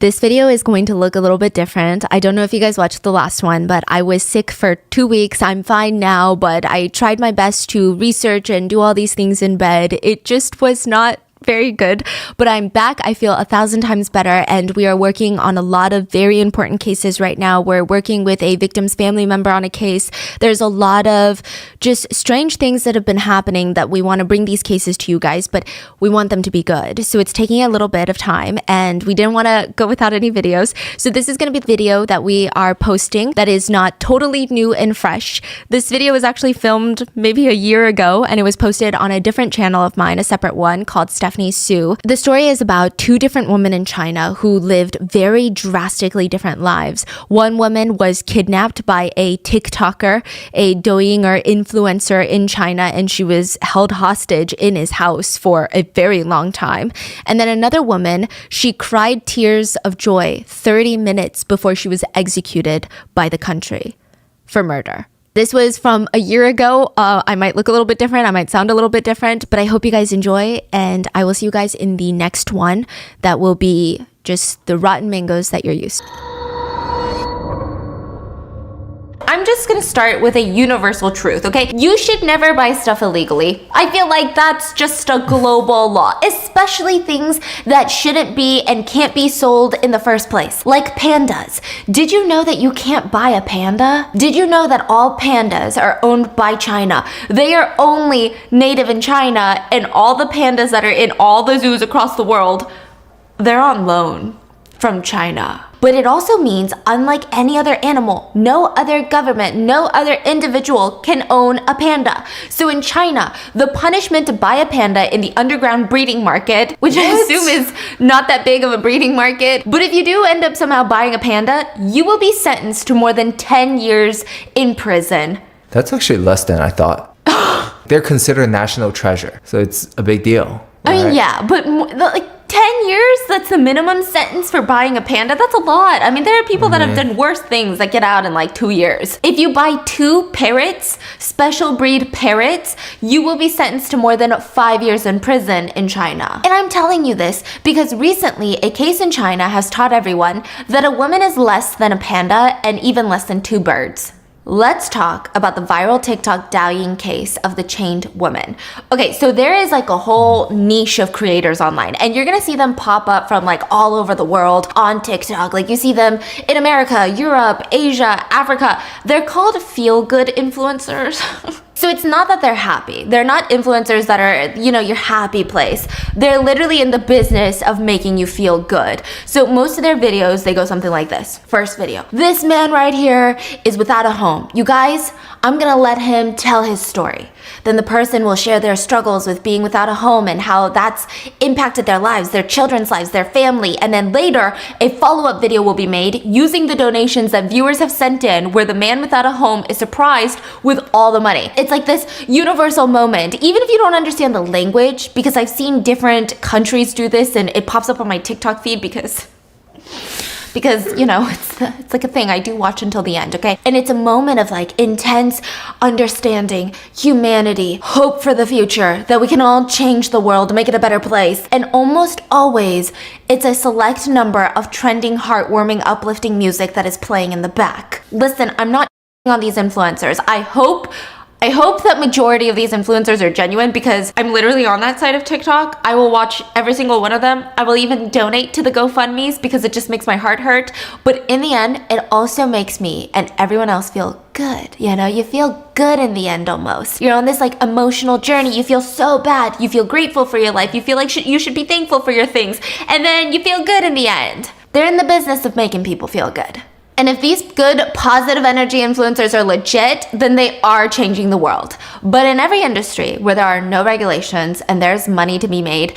This video is going to look a little bit different. I don't know if you guys watched the last one, but I was sick for 2 weeks. I'm fine now, but I tried my best to research and do all these things in bed. It just was not very good, but I'm back. I feel 1,000 times better, and we are working on a lot of very important cases right now. We're working with a victim's family member on a case. There's a lot of just strange things that have been happening that we want to bring these cases to you guys, but we want them to be good. So it's taking a little bit of time, and we didn't want to go without any videos. So this is going to be the video that we are posting that is not totally new and fresh. This video was actually filmed maybe a year ago, and it was posted on a different channel of mine, a separate one called Stephanie Su. The story is about two different women in China who lived very drastically different lives. One woman was kidnapped by a TikToker, a Douyin or influencer in China, and she was held hostage in his house for a very long time. And then another woman, she cried tears of joy 30 minutes before she was executed by the country for murder. This was from a year ago. I might look a little bit different. I might sound a little bit different, but I hope you guys enjoy, and I will see you guys in the next one that will be just the rotten mangoes that you're used to. I'm just gonna start with a universal truth, okay? You should never buy stuff illegally. I feel like that's just a global law, especially things that shouldn't be and can't be sold in the first place, like pandas. Did you know that you can't buy a panda? Did you know that all pandas are owned by China? They are only native in China, and all the pandas that are in all the zoos across the world, they're on loan from China. But it also means, unlike any other animal, no other government, no other individual can own a panda. So in China, the punishment to buy a panda in the underground breeding market, which I assume is not that big of a breeding market, but if you do end up somehow buying a panda, you will be sentenced to more than 10 years in prison. That's actually less than I thought. They're considered a national treasure, so it's a big deal. I mean, yeah, but like 10 years, that's the minimum sentence for buying a panda. That's a lot. I mean, there are people that have done worse things that get out in like 2 years. If you buy 2 parrots, special breed parrots, you will be sentenced to more than 5 years in prison in China. And I'm telling you this because recently a case in China has taught everyone that a woman is less than a panda and even less than 2 birds. Let's talk about the viral TikTok Douyin case of the chained woman. Okay, so there is like a whole niche of creators online, and you're gonna see them pop up from like all over the world on TikTok. Like you see them in America, Europe, Asia, Africa. They're called feel-good influencers. So it's not that they're happy. They're not influencers that are, you know, your happy place. They're literally in the business of making you feel good. So most of their videos, they go something like this. First video. This man right here is without a home. You guys, I'm gonna let him tell his story. Then the person will share their struggles with being without a home and how that's impacted their lives, their children's lives, their family. And then later, a follow-up video will be made using the donations that viewers have sent in, where the man without a home is surprised with all the money. It's like this universal moment, even if you don't understand the language, because I've seen different countries do this and it pops up on my TikTok feed because you know, it's like a thing I do watch until the end, okay? And it's a moment of like intense understanding, humanity, hope for the future, that we can all change the world, make it a better place. And almost always, it's a select number of trending, heartwarming, uplifting music that is playing in the back. Listen, I'm not on these influencers. I hope that majority of these influencers are genuine, because I'm literally on that side of TikTok. I will watch every single one of them. I will even donate to the GoFundMes because it just makes my heart hurt. But in the end, it also makes me and everyone else feel good. You know, you feel good in the end almost. You're on this like emotional journey. You feel so bad. You feel grateful for your life. You feel like you should be thankful for your things. And then you feel good in the end. They're in the business of making people feel good. And if these good, positive energy influencers are legit, then they are changing the world. But in every industry where there are no regulations and there's money to be made,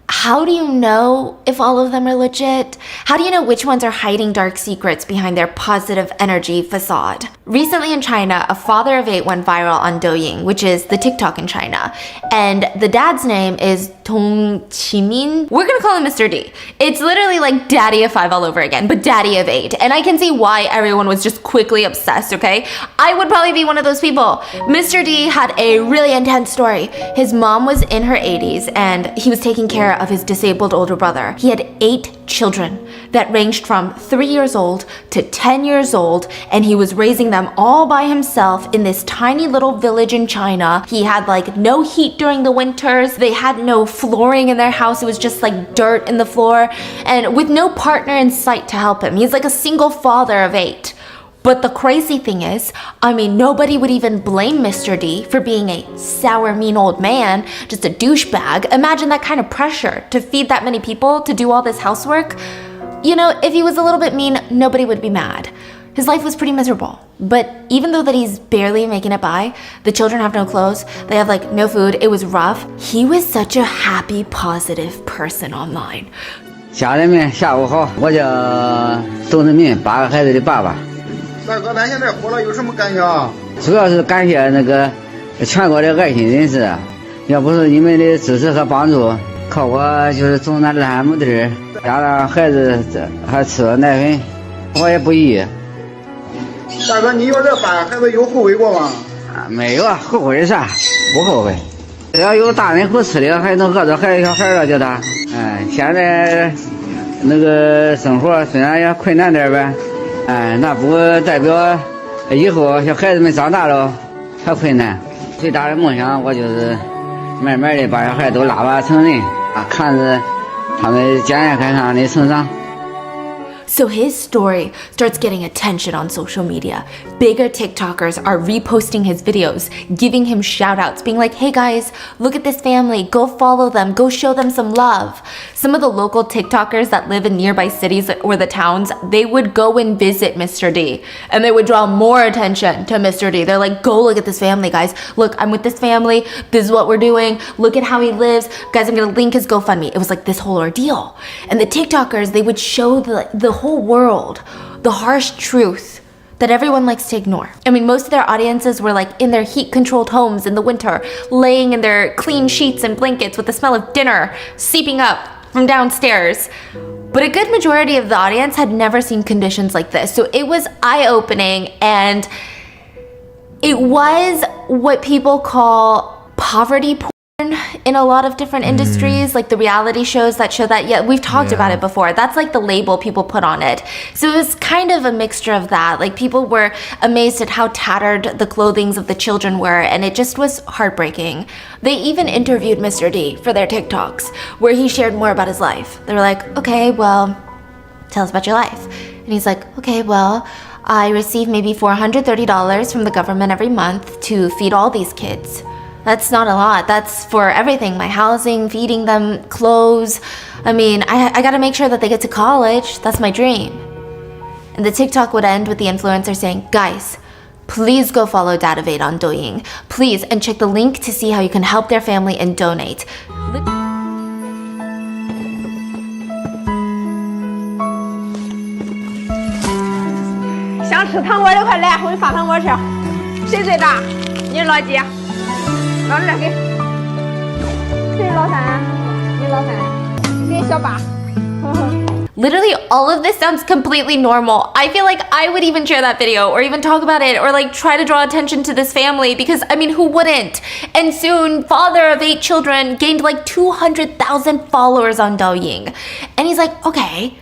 how do you know if all of them are legit? How do you know which ones are hiding dark secrets behind their positive energy facade? Recently in China, a father of 8 went viral on Douyin, which is the TikTok in China. And the dad's name is Dong Qimin. We're gonna call him Mr. D. It's literally like Daddy of 5 all over again, but Daddy of 8. And I can see why everyone was just quickly obsessed, okay? I would probably be one of those people. Mr. D had a really intense story. His mom was in her 80s and he was taking care of his disabled older brother. He had 8 children that ranged from 3 years old to 10 years old, and he was raising them all by himself in this tiny little village in China. He had like no heat during the winters. They had no flooring in their house. It was just like dirt in the floor, and with no partner in sight to help him. He's like a single father of 8. But the crazy thing is, I mean, nobody would even blame Mr. D for being a sour, mean old man, just a douchebag. Imagine that kind of pressure to feed that many people, to do all this housework. You know, if he was a little bit mean, nobody would be mad. His life was pretty miserable. But even though that he's barely making it by, the children have no clothes, they have like no food, it was rough, he was such a happy, positive person online. 家人们下午好，我叫董志民，8个孩子的爸爸。大哥，咱现在火了，有什么感想啊？主要是感谢那个全国的爱心人士，要不是你们的支持和帮助，靠我就是种那烂木地，加上孩子还吃了奶粉，我也不易。大哥，你有这8个孩子有后悔过吗？没有啊，后悔啥？不后悔。只要有大人口吃的，还能饿着小孩了，叫他。现在那个生活虽然也困难点呗。那不代表以后小孩子们长大了还困难。最大的梦想，我就是慢慢的把小孩都拉拔成人看着他们健健康康的成长。So his story starts getting attention on social media. Bigger TikTokers are reposting his videos, giving him shout outs, being like, hey guys, look at this family, go follow them, go show them some love. Some of the local TikTokers that live in nearby cities or the towns, they would go and visit Mr. D, and they would draw more attention to Mr. D. They're like, go look at this family, guys. Look, I'm with this family. This is what we're doing. Look at how he lives. Guys, I'm gonna link his GoFundMe. It was like this whole ordeal. And the TikTokers, they would show the whole world the harsh truth that everyone likes to ignore. I mean, most of their audiences were like in their heat-controlled homes in the winter, laying in their clean sheets and blankets with the smell of dinner seeping up from downstairs. But a good majority of the audience had never seen conditions like this. So it was eye-opening, and it was what people call poverty porn in a lot of different industries, like the reality shows that show that. Yeah, we've talked about it before. That's like the label people put on it. So it was kind of a mixture of that. Like people were amazed at how tattered the clothings of the children were, and it just was heartbreaking. They even interviewed Mr. D for their TikToks, where he shared more about his life. They were like, okay, well, tell us about your life. And he's like, okay, well, I receive maybe $430 from the government every month to feed all these kids. That's not a lot. That's for everything. My housing, feeding them, clothes. I mean, I gotta make sure that they get to college. That's my dream. And the TikTok would end with the influencer saying, guys, please go follow Dad of 8 on Douyin. Please, and check the link to see how you can help their family and donate.想吃糖果的快来，我给你发糖果吃。谁最大？你是老几？老二给。谁是老三？你老三。给小八。Literally, all of this sounds completely normal. I feel like I would even share that video or even talk about it or like try to draw attention to this family because, I mean, who wouldn't? And soon, father of 8 children gained like 200,000 followers on Douyin. And he's like, okay,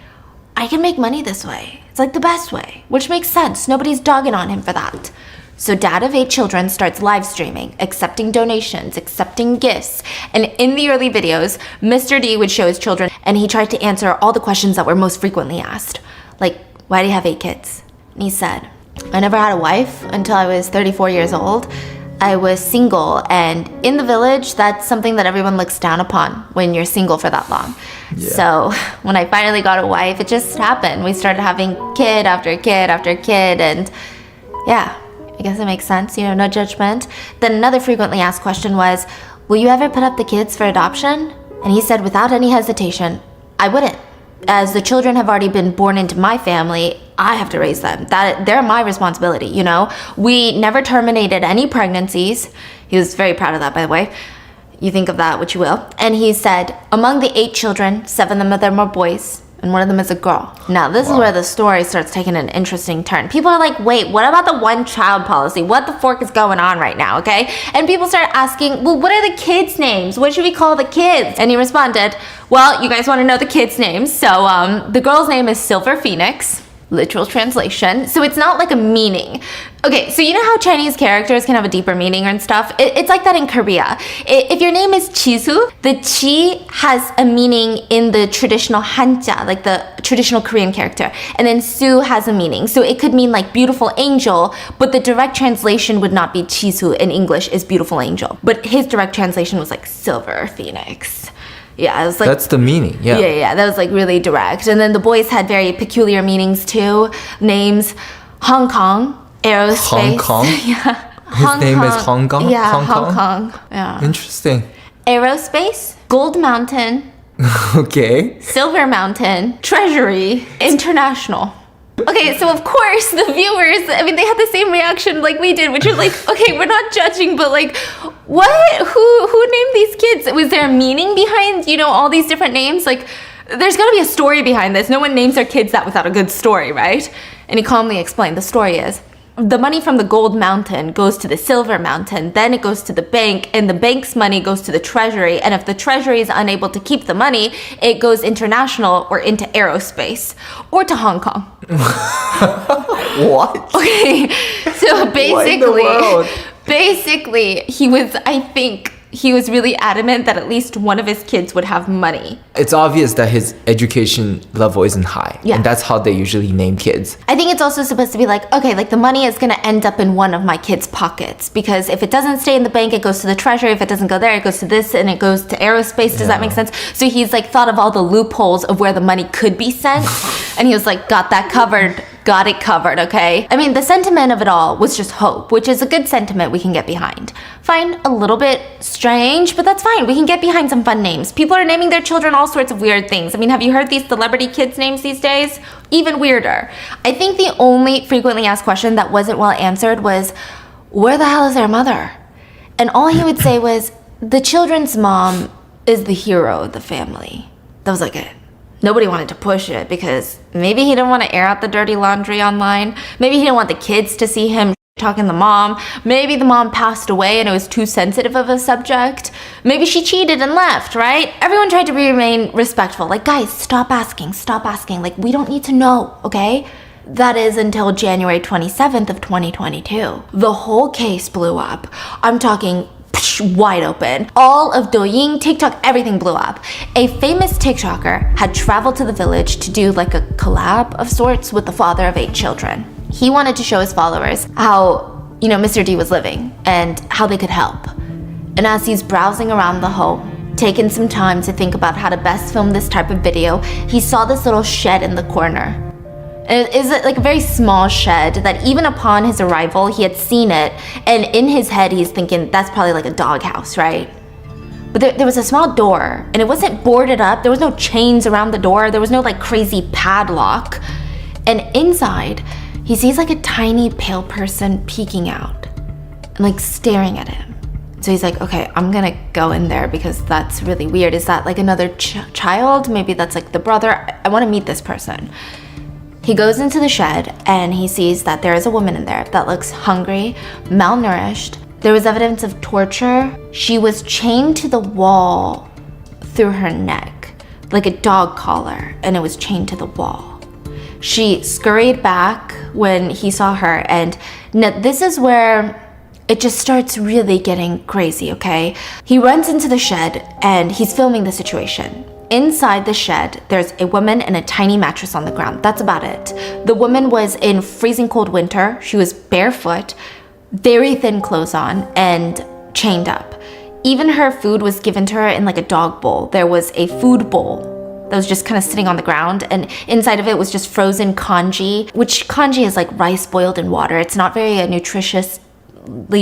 I can make money this way. It's like the best way, which makes sense. Nobody's dogging on him for that. So Dad of 8 children starts live streaming, accepting donations, accepting gifts. And in the early videos, Mr. D would show his children and he tried to answer all the questions that were most frequently asked. Like, why do you have 8 kids? And he said, I never had a wife until I was 34 years old. I was single, and in the village, that's something that everyone looks down upon when you're single for that long. Yeah. So when I finally got a wife, it just happened. We started having kid after kid after kid, and yeah, I guess it makes sense, you know, no judgment. Then another frequently asked question was, will you ever put up the kids for adoption? And he said without any hesitation, I wouldn't. As the children have already been born into my family, I have to raise them. They're my responsibility, you know? We never terminated any pregnancies. He was very proud of that, by the way. You think of that what you will. And he said, among the 8 children, 7 of them are boys, and one of them is a girl. Now, this is where the story starts taking an interesting turn. People are like, wait, what about the one-child policy? What the fork is going on right now, okay? And people start asking, well, what are the kids' names? What should we call the kids? And he responded, well, you guys want to know the kids' names. So the girl's name is Silver Phoenix. Literal translation. So it's not like a meaning. Okay, so you know how Chinese characters can have a deeper meaning and stuff? It's like that in Korea. If your name is Chisu, the Chi has a meaning in the traditional Hanja, like the traditional Korean character. And then Su has a meaning. So it could mean like beautiful angel, but the direct translation would not be Chisu in English is beautiful angel. But his direct translation was like Silver Phoenix. Yeah, it was like... That's the meaning, yeah. Yeah, that was like really direct. And then the boys had very peculiar meanings too. Names, Hong Kong, aerospace. Hong Kong? Yeah. His name is Hong Kong? Yeah, Hong Hong Kong? Kong. Yeah. Interesting. Aerospace, Gold Mountain, Okay. Silver Mountain, Treasury, International. Okay, so of course the viewers, I mean, they had the same reaction like we did, which was like, okay, we're not judging, but like, what? Who named these kids? Was there a meaning behind, you know, all these different names? Like, there's gotta be a story behind this. No one names their kids that without a good story, right? And he calmly explained, the story is, the money from the Gold Mountain goes to the Silver Mountain, then it goes to the bank, and the bank's money goes to the treasury, and if the treasury is unable to keep the money, it goes international or into aerospace, or to Hong Kong. What? Okay, so What in the world? basically, he was really adamant that at least one of his kids would have money. It's obvious that his education level isn't high. Yeah. And that's how they usually name kids. I think it's also supposed to be like, okay, like the money is gonna end up in one of my kids' pockets because if it doesn't stay in the bank, it goes to the treasury. If it doesn't go there, it goes to this and it goes to aerospace. Does that make sense? So he's like thought of all the loopholes of where the money could be sent. And he was like, got that covered. Got it covered, okay? I mean, the sentiment of it all was just hope, which is a good sentiment we can get behind. Fine, a little bit strange, but that's fine. We can get behind some fun names. People are naming their children all sorts of weird things. I mean, have you heard these celebrity kids' names these days? Even weirder. I think the only frequently asked question that wasn't well answered was, where the hell is their mother? And all he would say was, the children's mom is the hero of the family. That was like it. Nobody wanted to push it because maybe he didn't want to air out the dirty laundry online. Maybe he didn't want the kids to see him talking to the mom. Maybe the mom passed away and it was too sensitive of a subject. Maybe she cheated and left, right? Everyone tried to remain respectful. Like, guys, stop asking. Like, we don't need to know, okay? That is until January 27th of 2022. The whole case blew up. I'm talking wide open. All of Douyin, TikTok, everything blew up. A famous TikToker had traveled to the village to do like a collab of sorts with the father of 8 children. He wanted to show his followers how, you know, Mr. D was living and how they could help. And as he's browsing around the home, taking some time to think about how to best film this type of video, he saw this little shed in the corner. And it is like a very small shed that even upon his arrival, he had seen it. And in his head, he's thinking, that's probably like a doghouse, right? But there was a small door and it wasn't boarded up. There was no chains around the door. There was no like crazy padlock. And inside, he sees like a tiny pale person peeking out and like staring at him. So he's like, okay, I'm gonna go in there because that's really weird. Is that like another child? Maybe that's like the brother. I wanna meet this person. He goes into the shed and he sees that there is a woman in there that looks hungry, malnourished. There was evidence of torture. She was chained to the wall through her neck, like a dog collar, and it was chained to the wall. She scurried back when he saw her, and now this is where it just starts really getting crazy, okay? He runs into the shed and he's filming the situation. Inside the shed, there's a woman and a tiny mattress on the ground. That's about it. The woman was in freezing cold winter. She was barefoot, very thin clothes on, and chained up. Even her food was given to her in like a dog bowl. There was a food bowl that was just kind of sitting on the ground, and inside of it was just frozen congee, which congee is like rice boiled in water. It's not very a nutritiously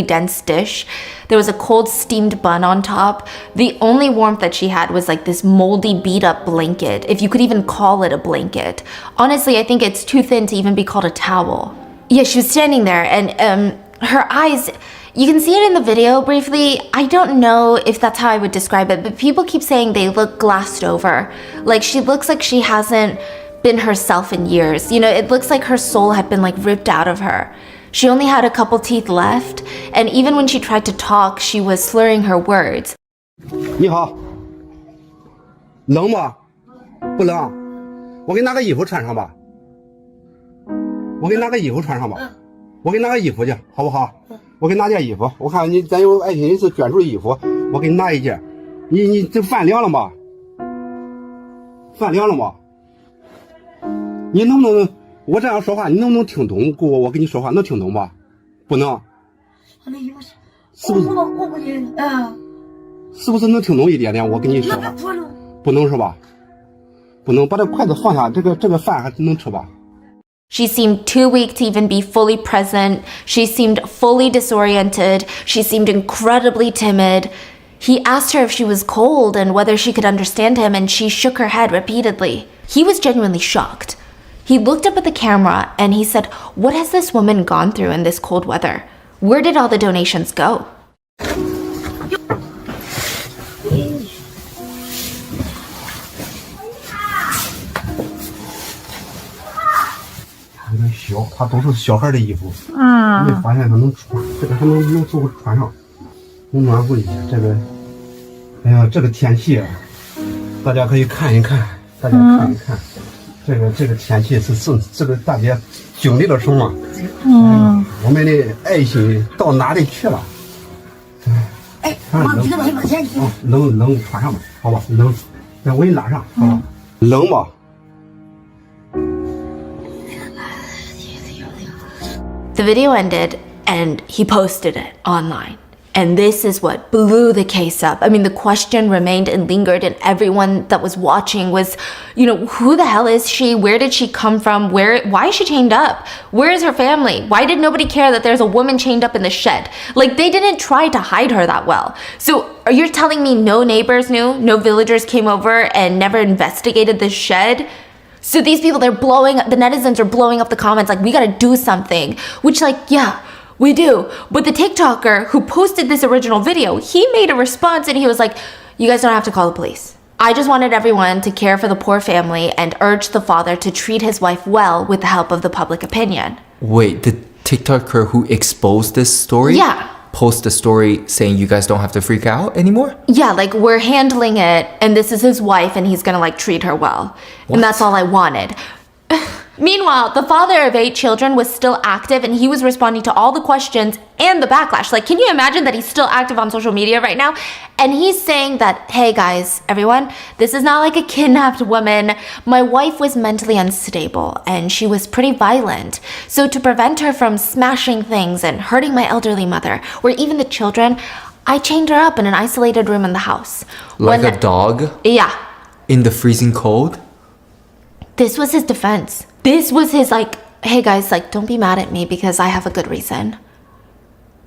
dense dish. There was a cold steamed bun on top. The only warmth that she had was like this moldy beat up blanket, if you could even call it a blanket. Honestly, I think it's too thin to even be called a towel. Yeah, she was standing there and her eyes, You can see it in the video briefly. I don't know if that's how I would describe it, but people keep saying they look glassed over. Like she looks like she hasn't been herself in years. You know, it looks like her soul had been like ripped out of her. She only had a couple teeth left, and even when she tried to talk, she was slurring her words. 你好，冷吗？不冷，我给你拿个衣服穿上吧。我给你拿个衣服穿上吧。我给你拿个衣服去，好不好？我给你拿件衣服。我看你咱有爱心人士捐出的衣服，我给你拿一件。你这饭凉了吗？饭凉了吗？你能不能我这样说话，你能不能听懂？姑，我跟你说话能听懂吧？不能。是不是？是不是能听懂一点点？我跟你说话，不能是吧？不能把这筷子放下，这个饭还能吃吧？ She seemed too weak to even be fully present. She seemed fully disoriented. She seemed incredibly timid. He asked her if she was cold and whether she could understand him, and she shook her head repeatedly. He was genuinely shocked. He looked up at the camera and he said, "What has this woman gone through in this cold weather? Where did all the donations go?" 有点小，它都是小孩的衣服。嗯，没发现它能穿，这个还能做穿上，能暖和一些。这个，哎呀，这个天气啊，大家可以看一看，大家看一看，这个天气是这个大家经历了什么？嗯，我们的爱心到哪里去了？哎，冷，冷穿上吧，好吧，冷，那我给你拉上，好吧，冷吧。 The video ended and he posted it online. And this is what blew the case up. I mean, the question remained and lingered, and everyone that was watching was, you know, who the hell is she? Where did she come from? Why is she chained up? Where is her family? Why did nobody care that there's a woman chained up in the shed? Like, they didn't try to hide her that well. So you're telling me no neighbors knew? No villagers came over and never investigated this shed? So these people, the netizens are blowing up the comments like, we gotta do something. Which, like, yeah, we do. But the TikToker who posted this original video, he made a response and he was like, you guys don't have to call the police. I just wanted everyone to care for the poor family and urged the father to treat his wife well with the help of the public opinion. Wait, the TikToker who exposed this story? Yeah. Post a story saying you guys don't have to freak out anymore? Yeah, like, we're handling it, and this is his wife, and he's gonna, like, treat her well. What? And that's all I wanted. Meanwhile, the father of 8 children was still active, and he was responding to all the questions and the backlash. Like, can you imagine that he's still active on social media right now? And he's saying that, hey guys, everyone, this is not like a kidnapped woman. My wife was mentally unstable, and she was pretty violent. So to prevent her from smashing things and hurting my elderly mother, or even the children, I chained her up in an isolated room in the house. Like a dog? Yeah. In the freezing cold? This was his defense. This was his, like, hey guys, like, don't be mad at me because I have a good reason.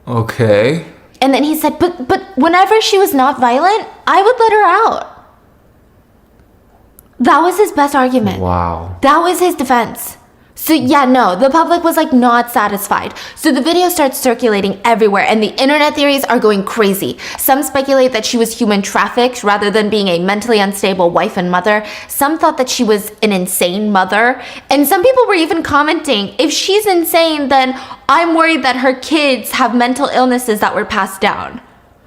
Okay. And then he said, but whenever she was not violent, I would let her out. That was his best argument. Wow. That was his defense. So yeah, no, the public was like not satisfied. So the video starts circulating everywhere and the internet theories are going crazy. Some speculate that she was human trafficked rather than being a mentally unstable wife and mother. Some thought that she was an insane mother. And some people were even commenting, if she's insane, then I'm worried that her kids have mental illnesses that were passed down.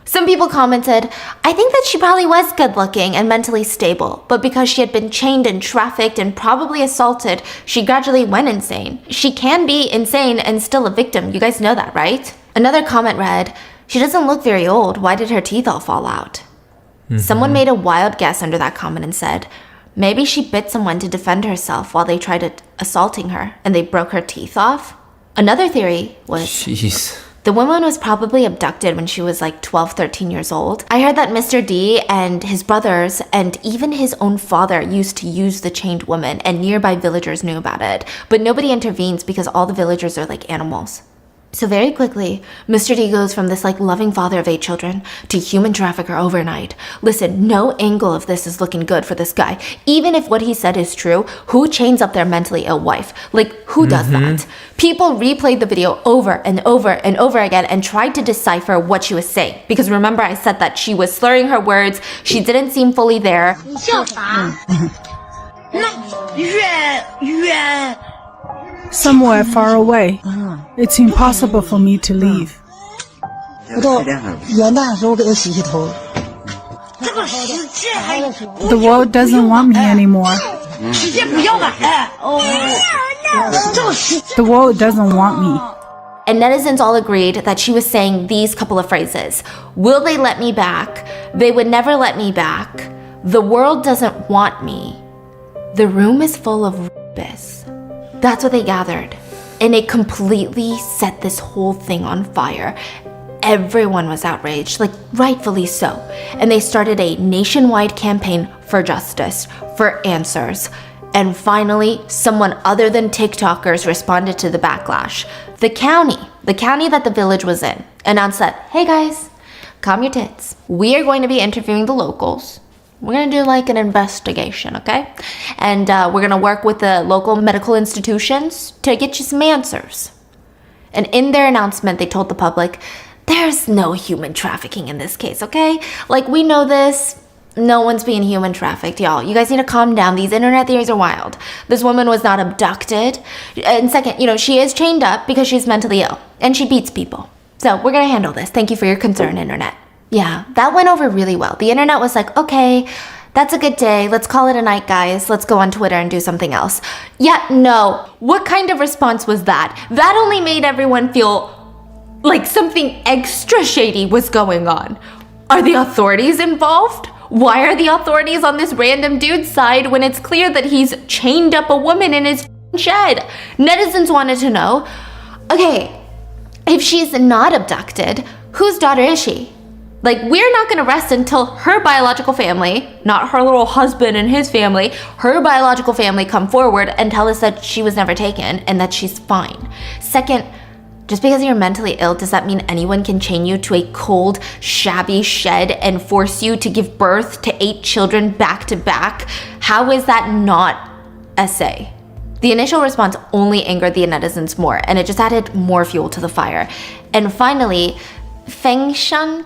Some people commented, I think that she probably was good looking and mentally stable, but because she had been chained and trafficked and probably assaulted, she gradually went insane. She can be insane and still a victim. You guys know that, right? Another comment read, she doesn't look very old. Why did her teeth all fall out? Someone made a wild guess under that comment and said, maybe she bit someone to defend herself while they tried assaulting her and they broke her teeth off. Another theory was, Jeez. the woman was probably abducted when she was like 12, 13 years old. I heard that Mr. D and his brothers and even his own father used to use the chained woman and nearby villagers knew about it. But nobody intervenes because all the villagers are like animals. So very quickly, Mr. D goes from this like loving father of 8 children to human trafficker overnight. Listen, no angle of this is looking good for this guy. Even if what he said is true, who chains up their mentally ill wife? Like, who does that? People replayed the video over and over and over again and tried to decipher what she was saying. Because remember I said that she was slurring her words, she didn't seem fully there. Somewhere far away. It's impossible for me to leave. The world doesn't want me anymore. The world doesn't want me. And netizens all agreed that she was saying these couple of phrases. Will they let me back? They would never let me back. The world doesn't want me. The room is full of rapists. That's what they gathered. And it completely set this whole thing on fire. Everyone was outraged, like rightfully so. And they started a nationwide campaign for justice, for answers. And finally, someone other than TikTokers responded to the backlash. The county that the village was in, announced that, hey guys, calm your tits. We are going to be interviewing the locals. We're going to do like an investigation, okay? And we're going to work with the local medical institutions to get you some answers. And in their announcement, they told the public, there's no human trafficking in this case, okay? Like, we know this. No one's being human trafficked, y'all. You guys need to calm down. These internet theories are wild. This woman was not abducted. And second, she is chained up because she's mentally ill. And she beats people. So we're going to handle this. Thank you for your concern, internet. Yeah, that went over really well. The internet was like, okay, that's a good day. Let's call it a night, guys. Let's go on Twitter and do something else. Yeah, no. What kind of response was that? That only made everyone feel like something extra shady was going on. Are the authorities involved? Why are the authorities on this random dude's side when it's clear that he's chained up a woman in his shed? Netizens wanted to know, okay, if she's not abducted, whose daughter is she? Like, we're not going to rest until her biological family, not her little husband and his family, her biological family come forward and tell us that she was never taken and that she's fine. Second, just because you're mentally ill, does that mean anyone can chain you to a cold, shabby shed and force you to give birth to 8 children back to back? How is that not SA? The initial response only angered the netizens more, and it just added more fuel to the fire. And finally, Fengshan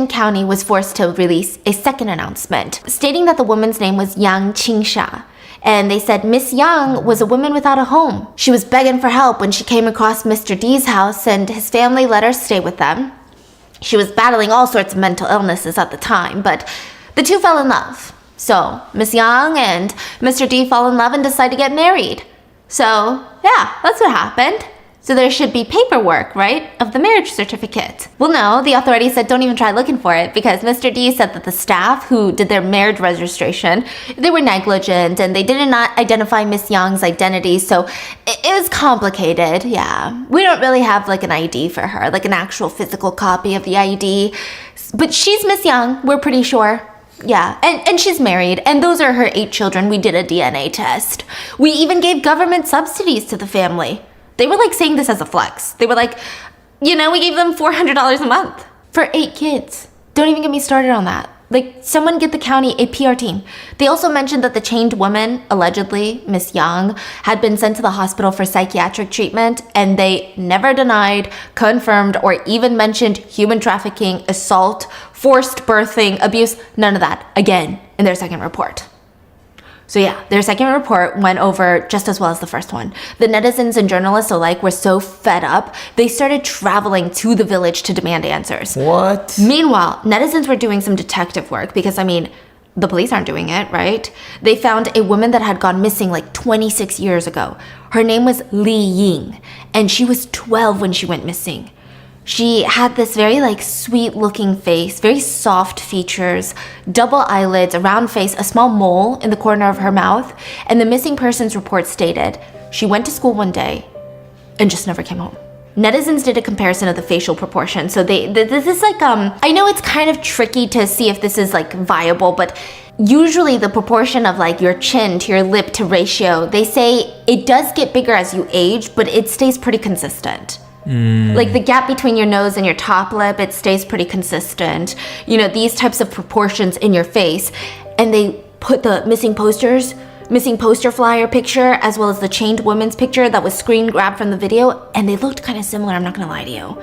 County was forced to release a second announcement, stating that the woman's name was Yang Qingsha. And they said Miss Yang was a woman without a home. She was begging for help when she came across Mr. D's house, and his family let her stay with them. She was battling all sorts of mental illnesses at the time, but the two fell in love. So Miss Yang and Mr. D fell in love and decided to get married. So yeah, that's what happened. So there should be paperwork, right, of the marriage certificate. Well, no, the authorities said don't even try looking for it because Mr. D said that the staff who did their marriage registration, they were negligent and they did not identify Miss Young's identity, so it was complicated, yeah. We don't really have like an ID for her, like an actual physical copy of the ID, but she's Miss Young, we're pretty sure. Yeah, and she's married, and those are her 8 children. We did a DNA test. We even gave government subsidies to the family. They were like saying this as a flex. They were like, we gave them $400 a month for 8 kids. Don't even get me started on that. Like, someone get the county a PR team. They also mentioned that the chained woman, allegedly Miss Yang, had been sent to the hospital for psychiatric treatment, and they never denied, confirmed, or even mentioned human trafficking, assault, forced birthing, abuse, none of that, again, in their second report. So yeah, their second report went over just as well as the first one. The netizens and journalists alike were so fed up, they started traveling to the village to demand answers. What? Meanwhile, netizens were doing some detective work because, the police aren't doing it, right? They found a woman that had gone missing like 26 years ago. Her name was Li Ying, and she was 12 when she went missing. She had this very sweet looking face, very soft features, double eyelids, a round face, a small mole in the corner of her mouth, and the missing persons report stated she went to school one day and just never came home. netizens did a comparison of the facial proportion. So this is like, I know it's kind of tricky to see if this is like viable, but usually the proportion of like your chin to your lip to ratio, they say it does get bigger as you age, but it stays pretty consistent. Like the gap between your nose and your top lip, it stays pretty consistent. You know, these types of proportions in your face. And they put the missing poster flyer picture as well as the chained woman's picture that was screen grabbed from the video, and they looked kind of similar, I'm not gonna lie to you.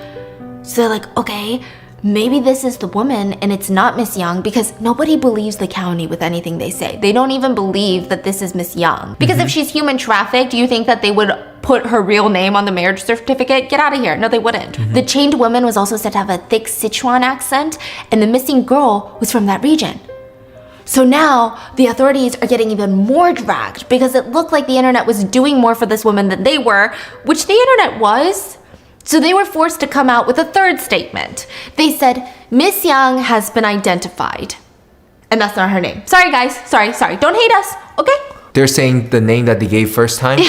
So they're like, okay, maybe this is the woman and it's not Miss Young, because nobody believes the county with anything they say. They don't even believe that this is Miss Young. Because if she's human trafficked, do you think that they would put her real name on the marriage certificate? Get out of here. No, they wouldn't. The chained woman was also said to have a thick Sichuan accent, and the missing girl was from that region. So now the authorities are getting even more dragged because it looked like the internet was doing more for this woman than they were, which the internet was. So they were forced to come out with a third statement. They said, Miss Young has been identified. And that's not her name. Sorry guys, sorry. Don't hate us, okay? They're saying the name that they gave first time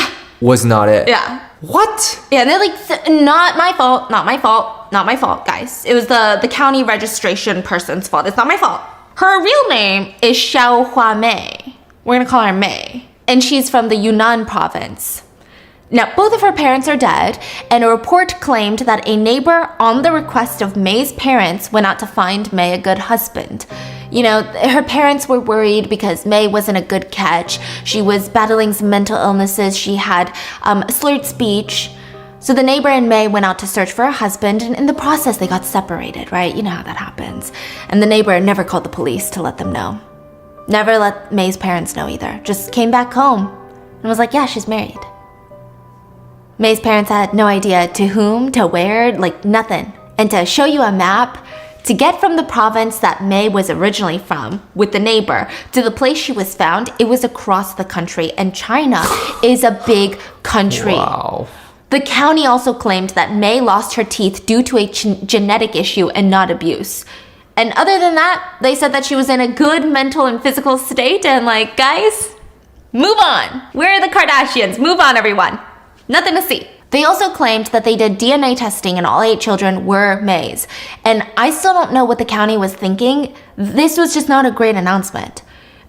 was not it. Yeah. What? Yeah, and they're like, not my fault, guys. It was the county registration person's fault. It's not my fault. Her real name is Xiao Hua Mei. We're gonna call her Mei. And she's from the Yunnan province. Now, both of her parents are dead, and a report claimed that a neighbor, on the request of May's parents, went out to find May a good husband. You know, her parents were worried because May wasn't a good catch. She was battling some mental illnesses. She had slurred speech. So the neighbor and May went out to search for a husband, and in the process, they got separated, right? You know how that happens. And the neighbor never called the police to let them know. Never let May's parents know either. Just came back home and was like, yeah, she's married. May's parents had no idea to whom, to where, like nothing. And to show you a map, to get from the province that May was originally from, with the neighbor, to the place she was found, it was across the country. And China is a big country. Wow. The county also claimed that May lost her teeth due to a genetic issue and not abuse. And other than that, they said that she was in a good mental and physical state, and like, guys, move on. We're the Kardashians. Move on, everyone. Nothing to see. They also claimed that they did DNA testing and all 8 children were May's. And I still don't know what the county was thinking. This was just not a great announcement.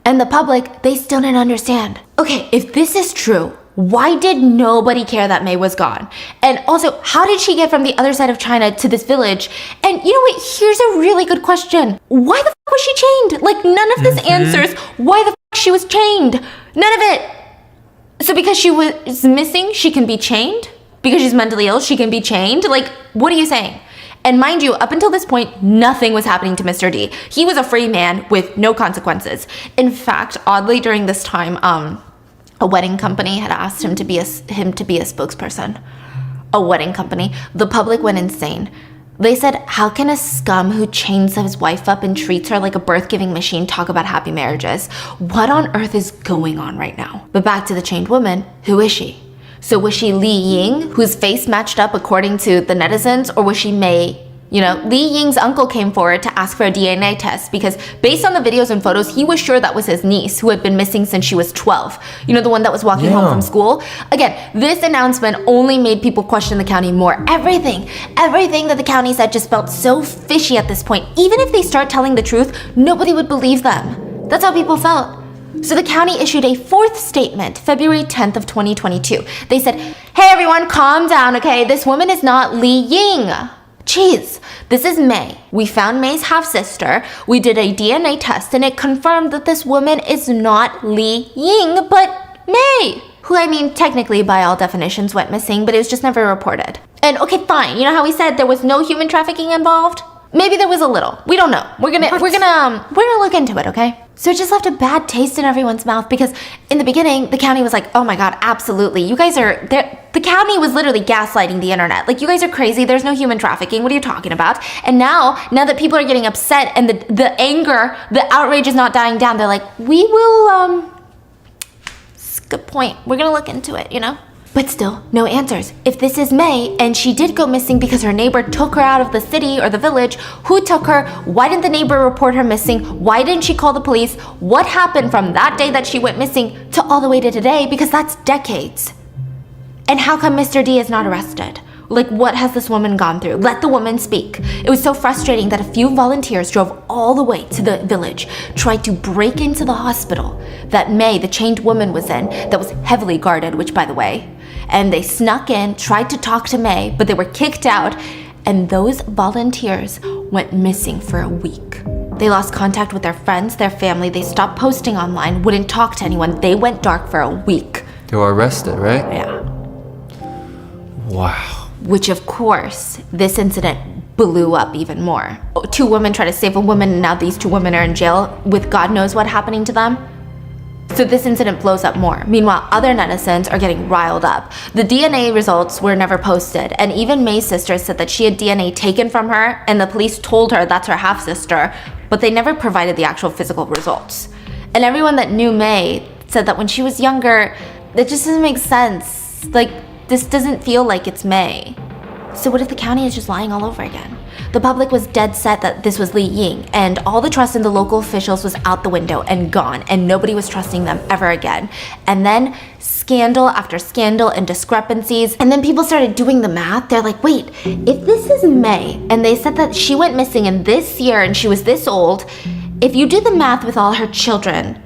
And the public, they still didn't understand. Okay, if this is true, why did nobody care that May was gone? And also, how did she get from the other side of China to this village? And you know what? Here's a really good question. Why the f was she chained? Like, none of this answers why the f she was chained. None of it. So because she was missing, she can be chained? Because she's mentally ill, she can be chained? Like, what are you saying? And mind you, up until this point, nothing was happening to Mr. D. He was a free man with no consequences. In fact, oddly, during this time, a wedding company had asked him to be a spokesperson. A wedding company. The public went insane. They said, how can a scum who chains his wife up and treats her like a birth-giving machine talk about happy marriages? What on earth is going on right now? But back to the chained woman, who is she? So was she Li Ying, whose face matched up according to the netizens, or was she May? You know, Li Ying's uncle came forward to ask for a DNA test because based on the videos and photos, he was sure that was his niece who had been missing since she was 12. You know, the one that was walking home from school? Again, this announcement only made people question the county more. Everything that the county said just felt so fishy at this point. Even if they start telling the truth, nobody would believe them. That's how people felt. So the county issued a 4th statement, February 10th of 2022. They said, hey everyone, calm down, okay? This woman is not Li Ying. Jeez, this is May. We found May's half-sister. We did a DNA test and it confirmed that this woman is not Li Ying, but May, who I mean technically by all definitions went missing, but it was just never reported. And okay, fine. You know how we said there was no human trafficking involved? Maybe there was a little. We don't know. We're gonna look into it, okay? So it just left a bad taste in everyone's mouth because in the beginning, the county was like, oh my God, absolutely. You guys are there. The county was literally gaslighting the internet. Like, you guys are crazy. There's no human trafficking. What are you talking about? And now that people are getting upset and the anger, the outrage is not dying down, they're like, we will, it's a good point. We're gonna look into it, you know? But still, no answers. If this is May, and she did go missing because her neighbor took her out of the city or the village, who took her? Why didn't the neighbor report her missing? Why didn't she call the police? What happened from that day that she went missing to all the way to today? Because that's decades. And how come Mr. D is not arrested? Like, what has this woman gone through? Let the woman speak. It was so frustrating that a few volunteers drove all the way to the village, tried to break into the hospital that May, the chained woman, was in, that was heavily guarded, which, by the way, and they snuck in, tried to talk to May, but they were kicked out, and those volunteers went missing for a week. They lost contact with their friends, their family, they stopped posting online, wouldn't talk to anyone. They went dark for a week. They were arrested, right? Yeah. Wow. Which, of course, this incident blew up even more. 2 women tried to save a woman, and now these 2 women are in jail with God knows what happening to them. So this incident blows up more. Meanwhile, other netizens are getting riled up. The DNA results were never posted, and even May's sister said that she had DNA taken from her, and the police told her that's her half-sister, but they never provided the actual physical results. And everyone that knew May said that when she was younger, that just doesn't make sense. Like, this doesn't feel like it's May. So what if the county is just lying all over again? The public was dead set that this was Li Ying, and all the trust in the local officials was out the window and gone, and nobody was trusting them ever again. And then scandal after scandal and discrepancies, and then people started doing the math. They're like, wait, if this is May, and they said that she went missing in this year and she was this old, if you do the math with all her children,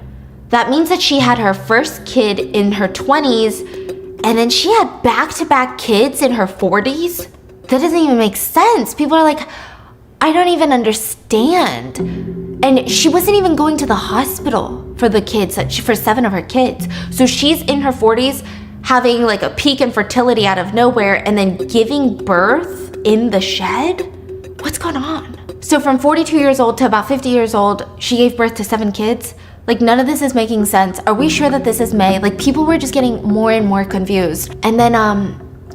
that means that she had her first kid in her 20s, and then she had back-to-back kids in her 40s? That doesn't even make sense. People are like, I don't even understand. And she wasn't even going to the hospital for the kids, for 7 of her kids. So she's in her 40s having like a peak in fertility out of nowhere and then giving birth in the shed? What's going on? So from 42 years old to about 50 years old, she gave birth to 7 kids. Like, none of this is making sense. Are we sure that this is May? Like, people were just getting more and more confused. And then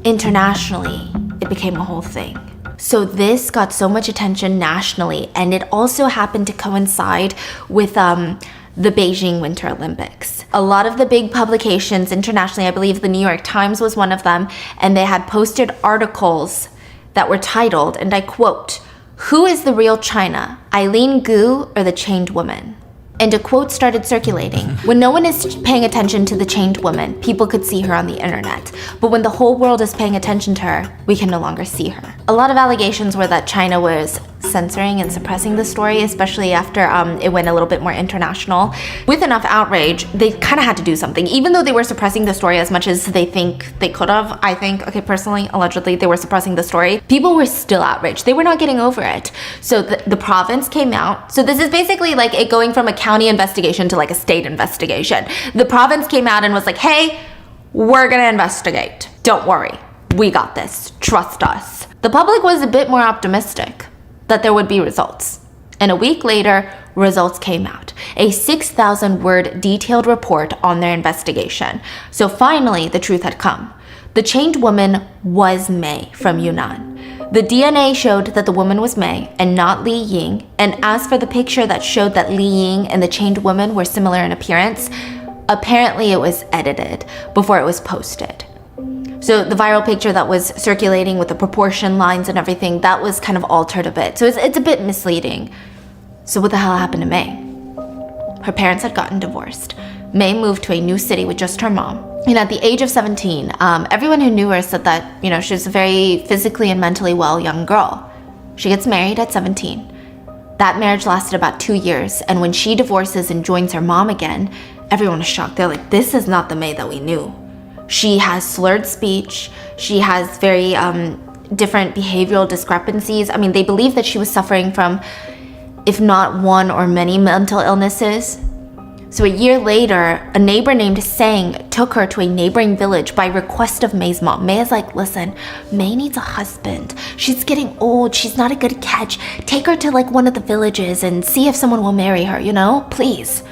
internationally, it became a whole thing. So this got so much attention nationally, and it also happened to coincide with the Beijing Winter Olympics. A lot of the big publications internationally, I believe the New York Times was one of them, and they had posted articles that were titled, and I quote, "Who is the real China, Eileen Gu or the chained woman?" And a quote started circulating. When no one is paying attention to the chained woman, people could see her on the internet. But when the whole world is paying attention to her, we can no longer see her. A lot of allegations were that China was censoring and suppressing the story, especially after it went a little bit more international. With enough outrage, they kind of had to do something. Even though they were suppressing the story as much as they think they could have, I think, okay, personally, allegedly, they were suppressing the story, people were still outraged. They were not getting over it. So the province came out. So this is basically like it going from a county investigation to like a state investigation. The province came out and was like, hey, we're gonna investigate. Don't worry, we got this, trust us. The public was a bit more optimistic that there would be results. And a week later, results came out. A 6,000-word detailed report on their investigation. So finally, the truth had come. The chained woman was May from Yunnan. The DNA showed that the woman was May and not Li Ying, and as for the picture that showed that Li Ying and the chained woman were similar in appearance, apparently it was edited before it was posted. So the viral picture that was circulating with the proportion lines and everything, that was kind of altered a bit. So it's a bit misleading. So what the hell happened to May? Her parents had gotten divorced. May moved to a new city with just her mom. And at the age of 17, everyone who knew her said that, she was a very physically and mentally well young girl. She gets married at 17. That marriage lasted about 2 years. And when she divorces and joins her mom again, everyone was shocked. They're like, this is not the May that we knew. She has slurred speech. She has very different behavioral discrepancies. I mean, they believe that she was suffering from, if not one or many mental illnesses. So a year later, a neighbor named Sang took her to a neighboring village by request of May's mom. May is like, listen, May needs a husband. She's getting old. She's not a good catch. Take her to like one of the villages and see if someone will marry her, please.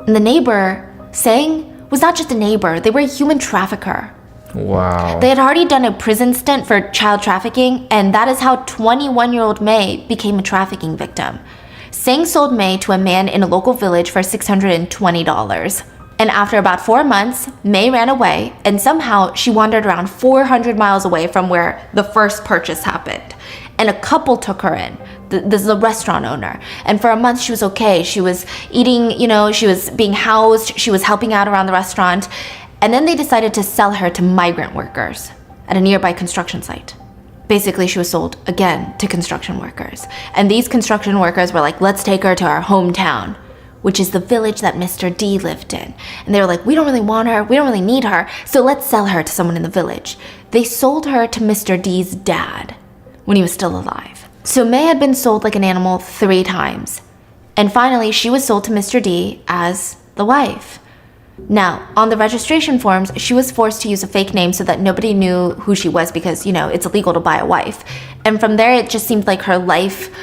And the neighbor, Sang, was not just a neighbor. They were a human trafficker. Wow. They had already done a prison stint for child trafficking, and that is how 21-year-old May became a trafficking victim. Sang sold May to a man in a local village for $620. And after about 4 months, May ran away, and somehow she wandered around 400 miles away from where the first purchase happened. And a couple took her in. This is a restaurant owner. And for a month, she was okay. She was eating, she was being housed. She was helping out around the restaurant. And then they decided to sell her to migrant workers. at a nearby construction site. Basically, she was sold again to construction workers. And these construction workers were like, let's take her to our hometown, which is the village that Mr. D lived in. And they were like, we don't really want her, we don't really need her, so let's sell her to someone in the village. They sold her to Mr. D's dad when he was still alive. So May had been sold like an animal 3 times. And finally, she was sold to Mr. D as the wife. Now, on the registration forms, she was forced to use a fake name so that nobody knew who she was because, it's illegal to buy a wife. And from there, it just seemed like her life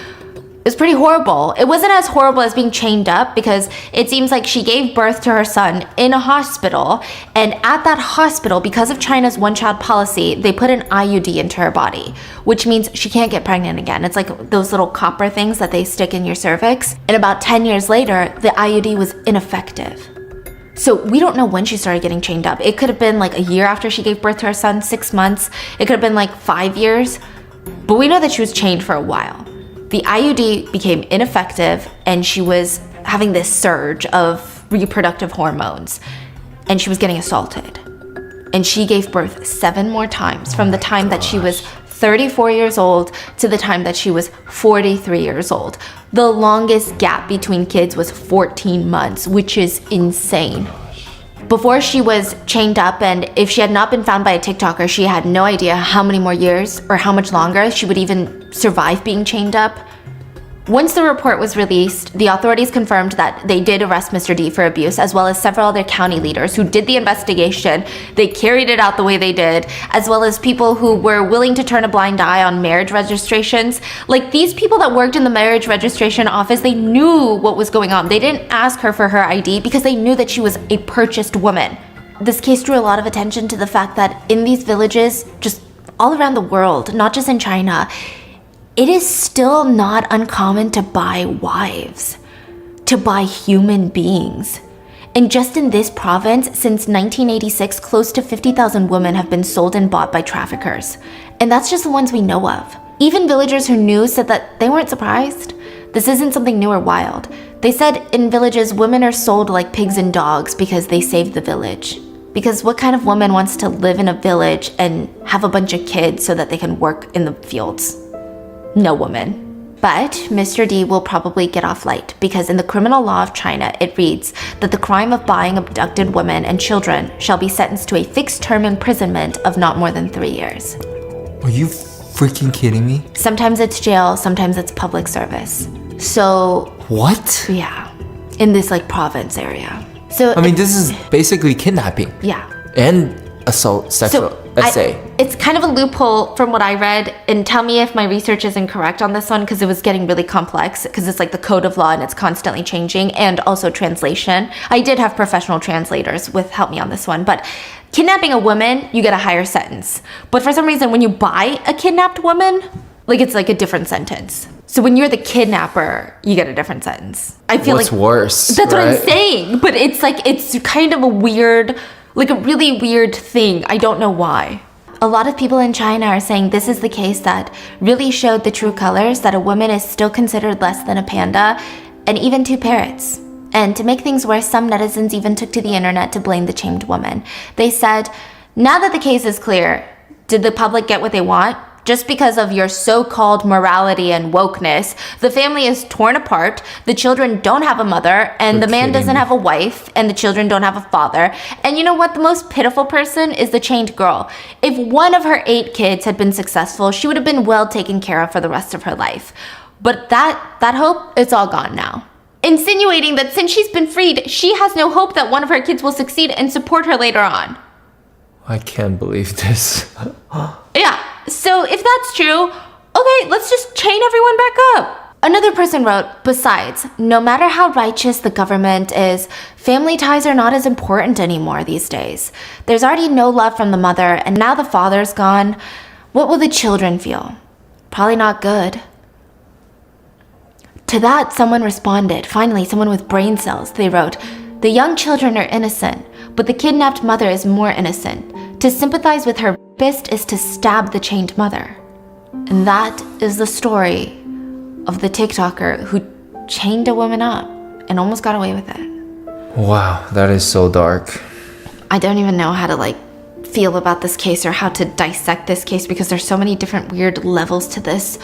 was pretty horrible. It wasn't as horrible as being chained up because it seems like she gave birth to her son in a hospital. And at that hospital, because of China's one-child policy, they put an IUD into her body, which means she can't get pregnant again. It's like those little copper things that they stick in your cervix. And about 10 years later, the IUD was ineffective. So we don't know when she started getting chained up. It could have been like a year after she gave birth to her son, 6 months. It could have been like 5 years. But we know that she was chained for a while. The IUD became ineffective and she was having this surge of reproductive hormones. And she was getting assaulted. And she gave birth 7 more times from the time that she was 34 years old to the time that she was 43 years old. The longest gap between kids was 14 months, which is insane. Before she was chained up, and if she had not been found by a TikToker, she had no idea how many more years or how much longer she would even survive being chained up. Once the report was released, the authorities confirmed that they did arrest Mr. D for abuse, as well as several other county leaders who did the investigation. They carried it out the way they did, as well as people who were willing to turn a blind eye on marriage registrations. Like, these people that worked in the marriage registration office, they knew what was going on. They didn't ask her for her ID because they knew that she was a purchased woman. This case drew a lot of attention to the fact that in these villages, just all around the world, not just in China, it is still not uncommon to buy wives, to buy human beings. And just in this province, since 1986, close to 50,000 women have been sold and bought by traffickers. And that's just the ones we know of. Even villagers who knew said that they weren't surprised. This isn't something new or wild. They said in villages, women are sold like pigs and dogs because they saved the village. Because what kind of woman wants to live in a village and have a bunch of kids so that they can work in the fields? No woman. But Mr. D will probably get off light because in the criminal law of China, it reads that the crime of buying abducted women and children shall be sentenced to a fixed term imprisonment of not more than 3 years. Are you freaking kidding me? Sometimes it's jail, sometimes it's public service. So, What? yeah, in this like province area. So, I mean, this is basically kidnapping yeah. and assault, sexual, let's say. It's kind of a loophole from what I read, and tell me if my research is incorrect on this one because it was getting really complex because it's like the code of law and it's constantly changing, and also translation. I did have professional translators help me on this one, but kidnapping a woman, you get a higher sentence. But for some reason, when you buy a kidnapped woman, like it's like a different sentence. So when you're the kidnapper, you get a different sentence. I feel What's worse? That's what I'm right? saying, but it's like it's kind of a weird, like a really weird thing. I don't know why. A lot of people in China are saying this is the case that really showed the true colors that a woman is still considered less than a panda and even 2 parrots. And to make things worse, some netizens even took to the internet to blame the chained woman. They said, now that the case is clear, did the public get what they want? Just because of your so-called morality and wokeness, the family is torn apart, the children don't have a mother, and the man doesn't have a wife, and the children don't have a father. And you know what? The most pitiful person is the chained girl. If one of her 8 kids had been successful, she would have been well taken care of for the rest of her life. But that hope, it's all gone now. Insinuating that since she's been freed, she has no hope that one of her kids will succeed and support her later on. I can't believe this. Yeah, so if that's true, okay, let's just chain everyone back up. Another person wrote, besides, no matter how righteous the government is, family ties are not as important anymore these days. There's already no love from the mother, and now the father's gone. What will the children feel? Probably not good. To that, someone responded, finally, someone with brain cells. They wrote, the young children are innocent, but the kidnapped mother is more innocent. To sympathize with her rapist is to stab the chained mother. And that is the story of the TikToker who chained a woman up and almost got away with it. Wow, that is so dark. I don't even know how to feel about this case or how to dissect this case because there's so many different weird levels to this.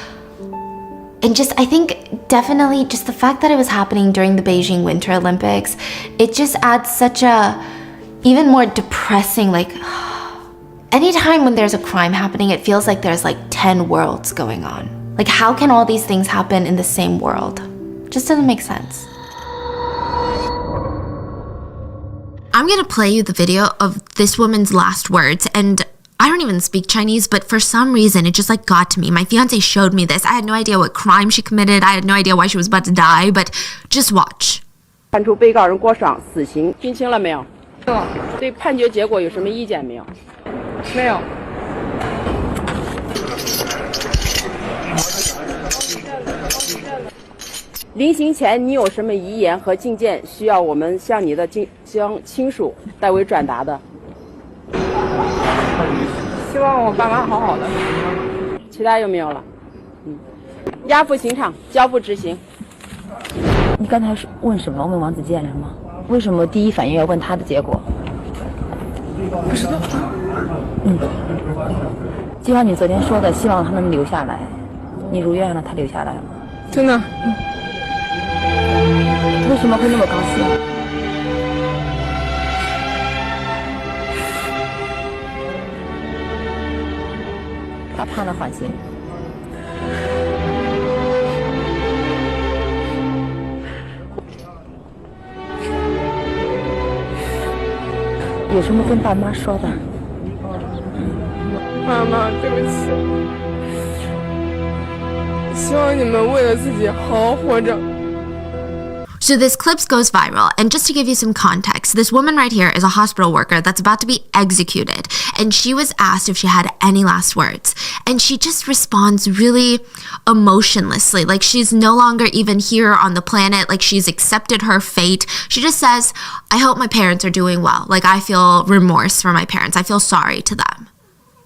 And just, I think definitely just the fact that it was happening during the Beijing Winter Olympics, it just adds such a even more depressing, like, anytime when there's a crime happening, it feels like there's like 10 worlds going on. Like, how can all these things happen in the same world? Just doesn't make sense. I'm gonna play you the video of this woman's last words, and I don't even speak Chinese, but for some reason it just like got to me. My fiance showed me this. I had no idea what crime she committed. I had no idea why she was about to die, but just watch. 判处被告人郭爽死刑，听清了没有？对判决结果有什么意见没有？没有。临刑前你有什么遗言和进谏需要我们向你的亲属代为转达的？希望我爸妈好好的。其他有没有了？押赴刑场，交付执行。你刚才是问什么？问王子健是吗？为什么第一反应要问他的结果？不知道。就像你昨天说的，希望他能留下来。你如愿了，他留下来了。真的。为什么会那么高兴？他判了缓刑。有什么跟爸妈说的？妈妈，对不起，希望你们为了自己好好活着。 So this clip goes viral, and just to give you some context, this woman right here is a hospital worker that's about to be executed, and she was asked if she had any last words, and she just responds really emotionlessly, like she's no longer even here on the planet, like she's accepted her fate. She just says, I hope my parents are doing well, like I feel remorse for my parents, I feel sorry to them.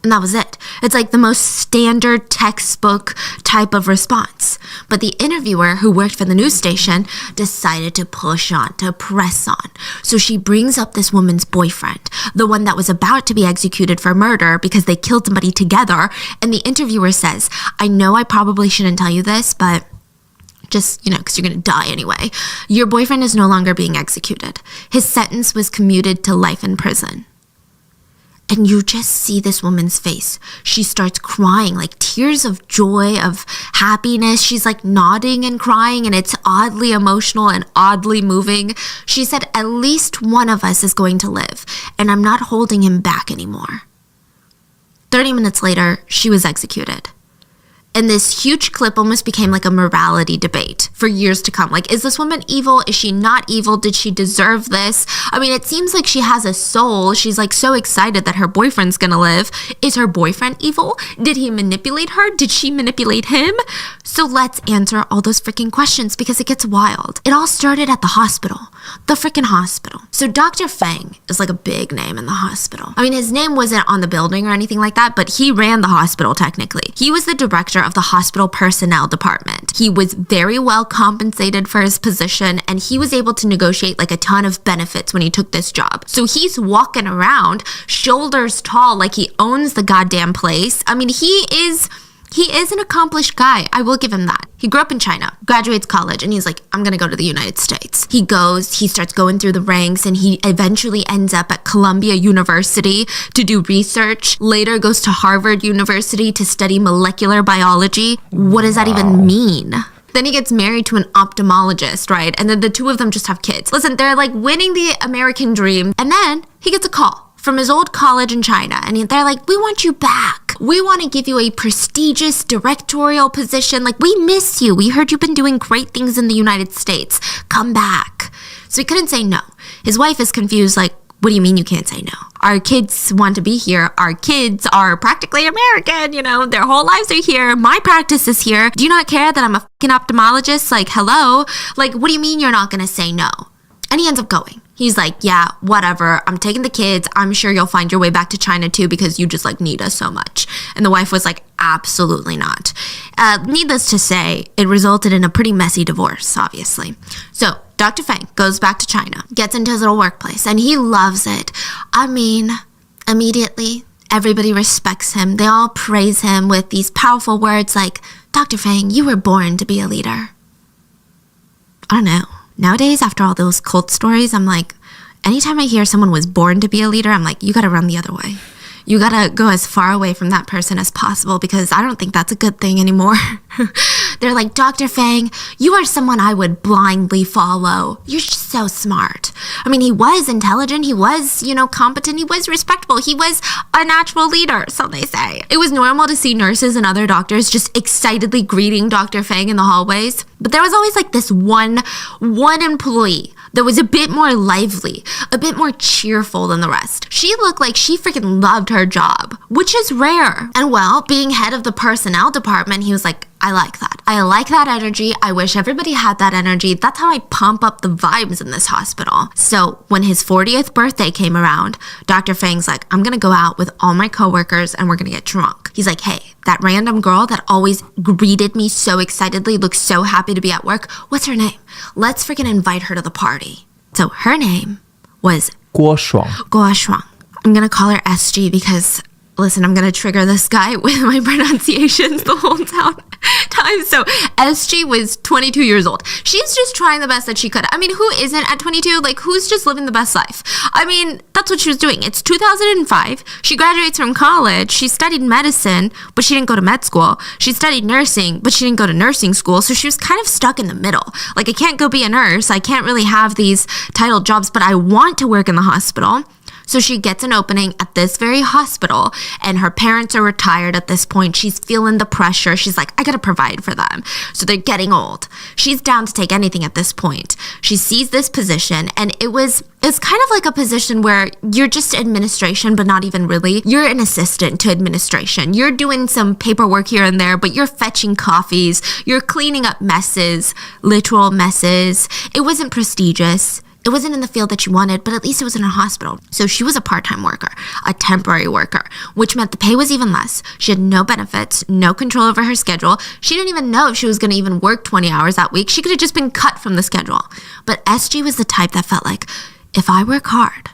And that was it. It's like the most standard textbook type of response. But the interviewer who worked for the news station decided to push on, to press on. So she brings up this woman's boyfriend, the one that was about to be executed for murder because they killed somebody together. And the interviewer says, I know I probably shouldn't tell you this, but just, because you're going to die anyway. Your boyfriend is no longer being executed. His sentence was commuted to life in prison. And you just see this woman's face. She starts crying, like tears of joy, of happiness. She's like nodding and crying, and it's oddly emotional and oddly moving. She said, at least one of us is going to live, and I'm not holding him back anymore. 30 minutes later, she was executed. And this huge clip almost became like a morality debate for years to come. Like, is this woman evil? Is she not evil? Did she deserve this? I mean, it seems like she has a soul. She's like so excited that her boyfriend's gonna live. Is her boyfriend evil? Did he manipulate her? Did she manipulate him? So let's answer all those freaking questions because it gets wild. It all started at the hospital. The freaking hospital. So Dr. Feng is like a big name in the hospital. I mean, his name wasn't on the building or anything like that, but he ran the hospital technically. He was the director of the hospital personnel department. He was very well compensated for his position, and he was able to negotiate like a ton of benefits when he took this job. So he's walking around shoulders tall like he owns the goddamn place. I mean, he is an accomplished guy. I will give him that. He grew up in China, graduates college, and he's like, I'm gonna go to the United States. He starts going through the ranks, and he eventually ends up at Columbia University to do research, later goes to Harvard University to study molecular biology. What does that even mean? Then he gets married to an ophthalmologist, right? And then the two of them just have kids. Listen, they're like winning the American dream. And then he gets a call from his old college in China, and they're like, we want you back. We want to give you a prestigious directorial position. Like, we miss you. We heard you've been doing great things in the United States. Come back. So he couldn't say no. His wife is confused, like, what do you mean you can't say no? Our kids want to be here. Our kids are practically American, their whole lives are here. My practice is here. Do you not care that I'm a fucking ophthalmologist? Like, hello? Like, what do you mean you're not going to say no? And he ends up going. He's like, yeah, whatever. I'm taking the kids. I'm sure you'll find your way back to China too because you just like need us so much. And the wife was like, absolutely not. Needless to say, it resulted in a pretty messy divorce, obviously. So Dr. Feng goes back to China, gets into his little workplace, and he loves it. I mean, Immediately, everybody respects him. They all praise him with these powerful words like, Dr. Fang, you were born to be a leader. I don't know. Nowadays, after all those cult stories, I'm like, anytime I hear someone was born to be a leader, I'm like, you gotta run the other way. You gotta go as far away from that person as possible because I don't think that's a good thing anymore. They're like, Dr. Fang, you are someone I would blindly follow. You're just so smart. I mean, he was intelligent. He was, competent. He was respectable. He was a natural leader, so they say. It was normal to see nurses and other doctors just excitedly greeting Dr. Fang in the hallways. But there was always like this one employee that was a bit more lively, a bit more cheerful than the rest. She looked like she freaking loved her job, which is rare. And well, being head of the personnel department, he was like, I like that. I like that energy. I wish everybody had that energy. That's how I pump up the vibes in this hospital. So when his 40th birthday came around, Dr. Fang's like, I'm gonna go out with all my coworkers and we're gonna get drunk. He's like, hey, that random girl that always greeted me so excitedly, looks so happy to be at work, what's her name? Let's freaking invite her to the party. So her name was Guo Shuang. Guo Shuang. I'm gonna call her SG because, listen, I'm gonna trigger this guy with my pronunciations the whole time. So SG was 22 years old. She's just trying the best that she could. I mean, who isn't at 22? Like, who's just living the best life? I mean, that's what she was doing. It's 2005. She graduates from college. She studied medicine, but she didn't go to med school. She studied nursing, but she didn't go to nursing school. So she was kind of stuck in the middle. Like, I can't go be a nurse. I can't really have these titled jobs, but I want to work in the hospital. So she gets an opening at this very hospital, and her parents are retired at this point. She's feeling the pressure. She's like, I gotta provide for them. So they're getting old. She's down to take anything at this point. She sees this position, and it's kind of like a position where you're just administration, but not even really. You're an assistant to administration. You're doing some paperwork here and there, but you're fetching coffees. You're cleaning up messes, literal messes. It wasn't prestigious. It wasn't in the field that she wanted, but at least it was in a hospital. So she was a part-time worker, a temporary worker, which meant the pay was even less. She had no benefits, no control over her schedule. She didn't even know if she was going to even work 20 hours that week. She could have just been cut from the schedule. But SG was the type that felt like, if I work hard,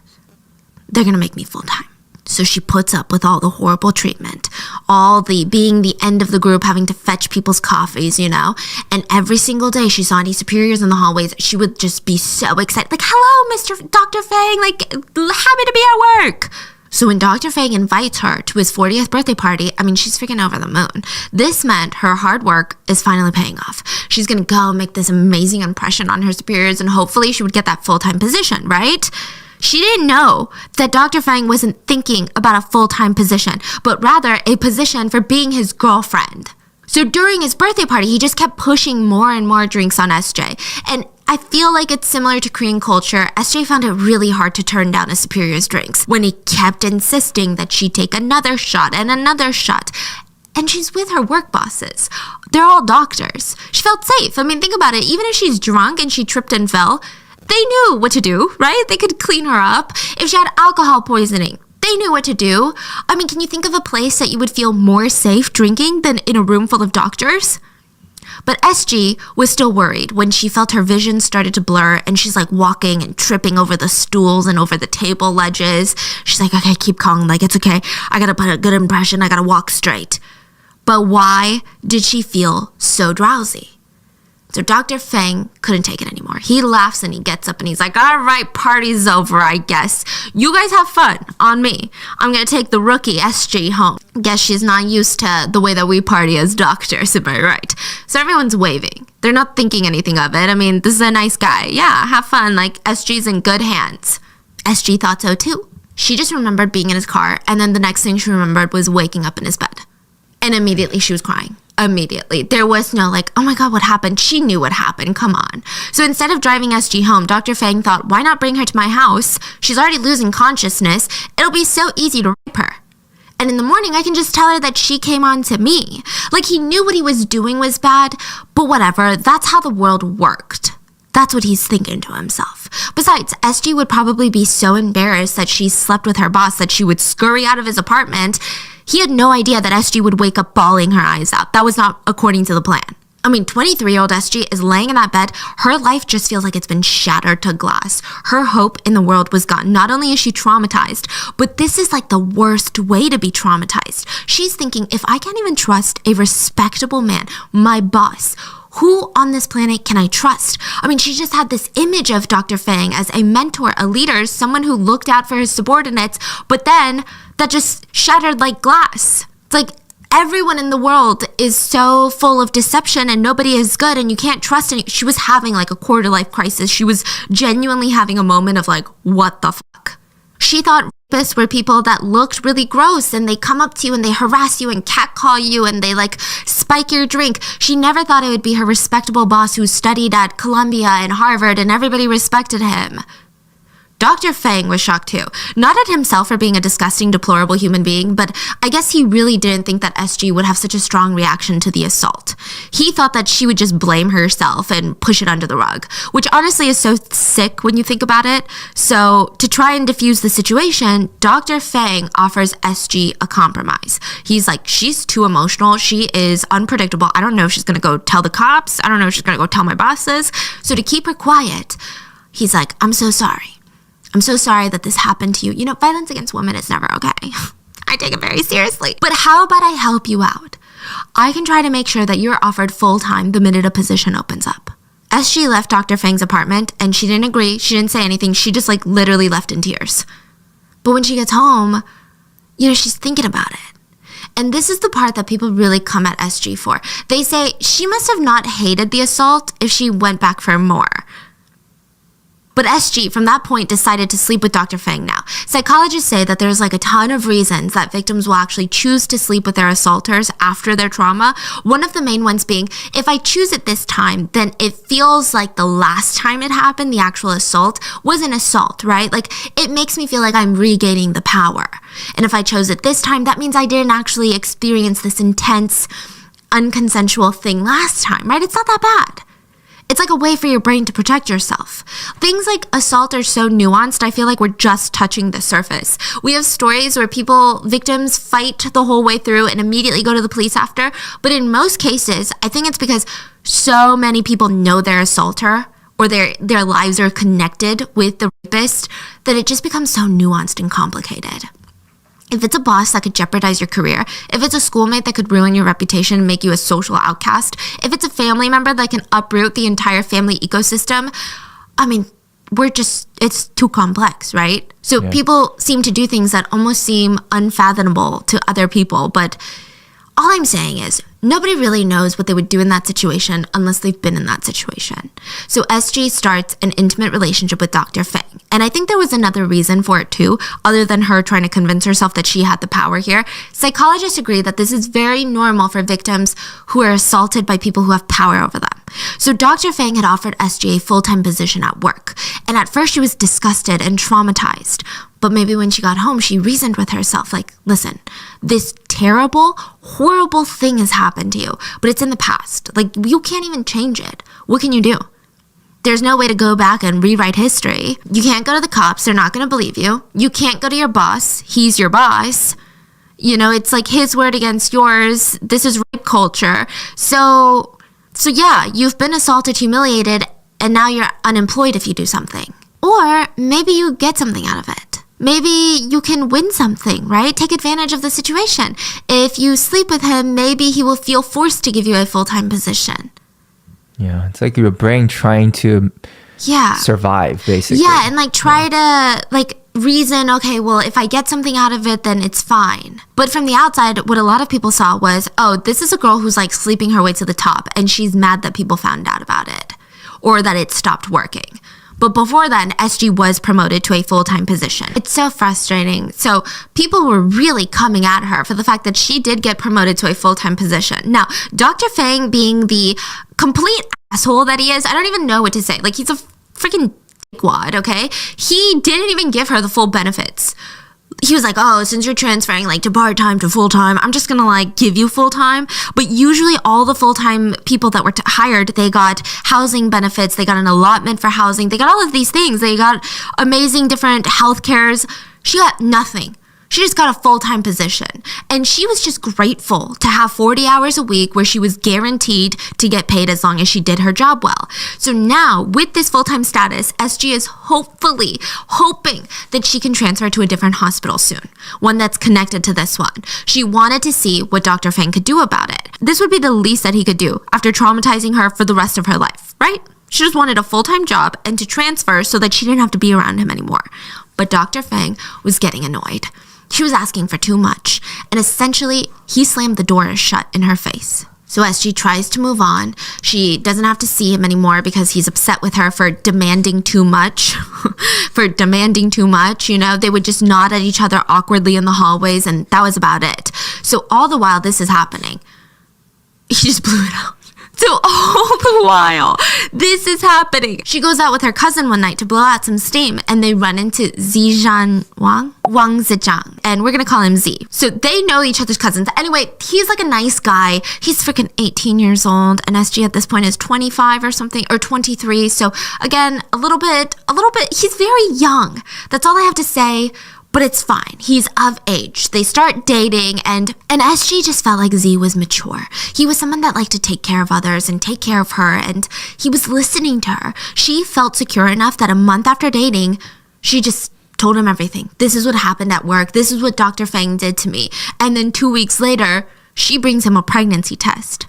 they're going to make me full-time. So she puts up with all the horrible treatment, all the being the end of the group, having to fetch people's coffees, And every single day she saw any superiors in the hallways, she would just be so excited. Like, hello, Mr. Dr. Fang, like, happy to be at work. So when Dr. Fang invites her to his 40th birthday party, I mean, she's freaking over the moon. This meant her hard work is finally paying off. She's going to go make this amazing impression on her superiors, and hopefully she would get that full-time position, right? She didn't know that Dr. Fang wasn't thinking about a full-time position, but rather a position for being his girlfriend. So during his birthday party, he just kept pushing more and more drinks on SJ. And I feel like it's similar to Korean culture. SJ found it really hard to turn down a superior's drinks when he kept insisting that she take another shot and another shot. And she's with her work bosses. They're all doctors. She felt safe. I mean, think about it. Even if she's drunk and she tripped and fell, they knew what to do, right? They could clean her up. If she had alcohol poisoning, they knew what to do. I mean, can you think of a place that you would feel more safe drinking than in a room full of doctors? But SG was still worried when she felt her vision started to blur, and she's like walking and tripping over the stools and over the table ledges. She's like, okay, keep calm. Like, it's okay. I gotta put a good impression. I gotta walk straight. But why did she feel so drowsy? So Dr. Fang couldn't take it anymore. He laughs and he gets up and he's like, all right, party's over, I guess. You guys have fun on me. I'm going to take the rookie SG home. Guess she's not used to the way that we party as doctors, am I right? So everyone's waving. They're not thinking anything of it. I mean, this is a nice guy. Yeah, have fun. Like, SG's in good hands. SG thought so too. She just remembered being in his car, and then the next thing she remembered was waking up in his bed. And immediately she was crying. Immediately. There was no like, oh my God, what happened? She knew what happened. Come on. So instead of driving SG home, Dr. Fang thought, why not bring her to my house? She's already losing consciousness. It'll be so easy to rape her. And in the morning, I can just tell her that she came on to me. Like, he knew what he was doing was bad, but whatever. That's how the world worked. That's what he's thinking to himself. Besides, SG would probably be so embarrassed that she slept with her boss that she would scurry out of his apartment. He had no idea that SG would wake up bawling her eyes out. That was not according to the plan. I mean, 23-year-old SG is laying in that bed. Her life just feels like it's been shattered to glass. Her hope in the world was gone. Not only is she traumatized, but this is like the worst way to be traumatized. She's thinking, if I can't even trust a respectable man, my boss, who on this planet can I trust? I mean, she just had this image of Dr. Fang as a mentor, a leader, someone who looked out for his subordinates, but then that just shattered like glass. It's like, everyone in the world is so full of deception and nobody is good and you can't trust any. She was having like a quarter life crisis. She was genuinely having a moment of like, what the fuck? She thought rapists were people that looked really gross and they come up to you and they harass you and catcall you and they like spike your drink. She never thought it would be her respectable boss who studied at Columbia and Harvard and everybody respected him. Dr. Fang was shocked too. Not at himself for being a disgusting, deplorable human being, but I guess he really didn't think that SG would have such a strong reaction to the assault. He thought that she would just blame herself and push it under the rug, which honestly is so sick when you think about it. So to try and diffuse the situation, Dr. Fang offers SG a compromise. He's like, she's too emotional. She is unpredictable. I don't know if she's going to go tell the cops. I don't know if she's going to go tell my bosses. So to keep her quiet, he's like, I'm so sorry. I'm so sorry that this happened to you. You know, violence against women is never okay. I take it very seriously. But how about I help you out? I can try to make sure that you're offered full-time the minute a position opens up. As she left Dr. Fang's apartment, and she didn't agree, she didn't say anything, she just like literally left in tears. But when she gets home, you know, she's thinking about it. And this is the part that people really come at SG for. They say she must have not hated the assault if she went back for more. But SG, from that point, decided to sleep with Dr. Fang now. Psychologists say that there's like a ton of reasons that victims will actually choose to sleep with their assaulters after their trauma. One of the main ones being, if I choose it this time, then it feels like the last time it happened, the actual assault, was an assault, right? Like, it makes me feel like I'm regaining the power. And if I chose it this time, that means I didn't actually experience this intense, unconsensual thing last time, right? It's not that bad. It's like a way for your brain to protect yourself. Things like assault are so nuanced, I feel like we're just touching the surface. We have stories where victims fight the whole way through and immediately go to the police after. But in most cases, I think it's because so many people know their assaulter or their lives are connected with the rapist that it just becomes so nuanced and complicated. If it's a boss that could jeopardize your career, if it's a schoolmate that could ruin your reputation and make you a social outcast, if it's a family member that can uproot the entire family ecosystem, I mean, it's too complex, right? So people seem to do things that almost seem unfathomable to other people, but all I'm saying is nobody really knows what they would do in that situation unless they've been in that situation. So SG starts an intimate relationship with Dr. Fang. And I think there was another reason for it too, other than her trying to convince herself that she had the power here. Psychologists agree that this is very normal for victims who are assaulted by people who have power over them. So Dr. Fang had offered SG a full-time position at work. And at first she was disgusted and traumatized. But maybe when she got home, she reasoned with herself, like, listen, this terrible, horrible thing has happened to you, but it's in the past. Like, you can't even change it. What can you do? There's no way to go back and rewrite history. You can't go to the cops. They're not going to believe you. You can't go to your boss. He's your boss. You know, it's like his word against yours. This is rape culture. So yeah, you've been assaulted, humiliated, and now you're unemployed if you do something. Or maybe you get something out of it. Maybe you can win something, right? Take advantage of the situation. If you sleep with him, maybe he will feel forced to give you a full-time position. Yeah, it's like your brain trying to survive, basically. Yeah, and like try to like reason, okay, well, if I get something out of it, then it's fine. But from the outside, what a lot of people saw was, oh, this is a girl who's like sleeping her way to the top, and she's mad that people found out about it or that it stopped working. But before then, SG was promoted to a full-time position. It's so frustrating. So people were really coming at her for the fact that she did get promoted to a full-time position. Now, Dr. Fang, being the complete asshole that he is, I don't even know what to say. Like, he's a freaking dickwad, okay? He didn't even give her the full benefits. He was like, oh, since you're transferring like to part-time to full-time, I'm just gonna like give you full-time. But usually all the full-time people that were hired, they got housing benefits, they got an allotment for housing, they got all of these things, they got amazing different health cares. She got nothing. She just got a full-time position, and she was just grateful to have 40 hours a week where she was guaranteed to get paid as long as she did her job well. So now, with this full-time status, SG is hoping that she can transfer to a different hospital soon, one that's connected to this one. She wanted to see what Dr. Fang could do about it. This would be the least that he could do after traumatizing her for the rest of her life, right? She just wanted a full-time job and to transfer so that she didn't have to be around him anymore. But Dr. Fang was getting annoyed. She was asking for too much, and essentially, he slammed the door shut in her face. So SG tries to move on. She doesn't have to see him anymore because he's upset with her for demanding too much. You know, they would just nod at each other awkwardly in the hallways, and that was about it. So all the while this is happening, he just blew it out. So all the while this is happening, she goes out with her cousin one night to blow out some steam, and they run into Zizhan Wang Zizhang, and we're gonna call him Z. So they know each other's cousins. Anyway, he's like a nice guy. He's freaking 18 years old, and SG at this point is 25 or something, or 23. So again, a little bit, he's very young. That's all I have to say. But it's fine. He's of age. They start dating, and SG just felt like Z was mature. He was someone that liked to take care of others and take care of her, and he was listening to her. She felt secure enough that a month after dating, she just told him everything. This is what happened at work. This is what Dr. Fang did to me. And then 2 weeks later, she brings him a pregnancy test.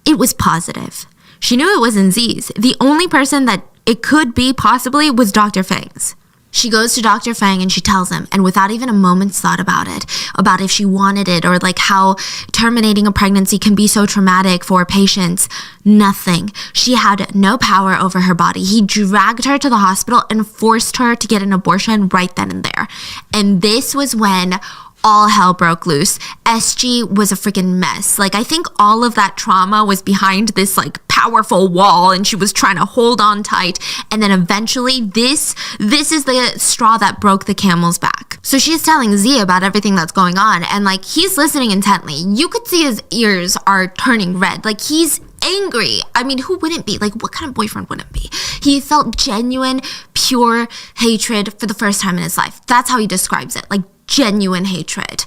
It was positive. She knew it wasn't Z's. The only person that it could be possibly was Dr. Fang's. She goes to Dr. Fang and she tells him, and without even a moment's thought about it, about if she wanted it or like how terminating a pregnancy can be so traumatic for patients, nothing. She had no power over her body. He dragged her to the hospital and forced her to get an abortion right then and there. And this was when all hell broke loose. SG was a freaking mess. Like, I think all of that trauma was behind this like powerful wall, and she was trying to hold on tight. And then eventually this is the straw that broke the camel's back. So she's telling Z about everything that's going on, and like he's listening intently. You could see his ears are turning red. Like he's angry. I mean, who wouldn't be? Like, what kind of boyfriend wouldn't be? He felt genuine, pure hatred for the first time in his life. That's how he describes it. Like, genuine hatred.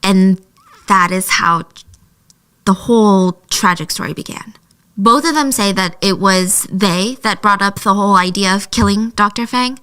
And that is how the whole tragic story began. Both of them say that it was they that brought up the whole idea of killing Dr. Fang.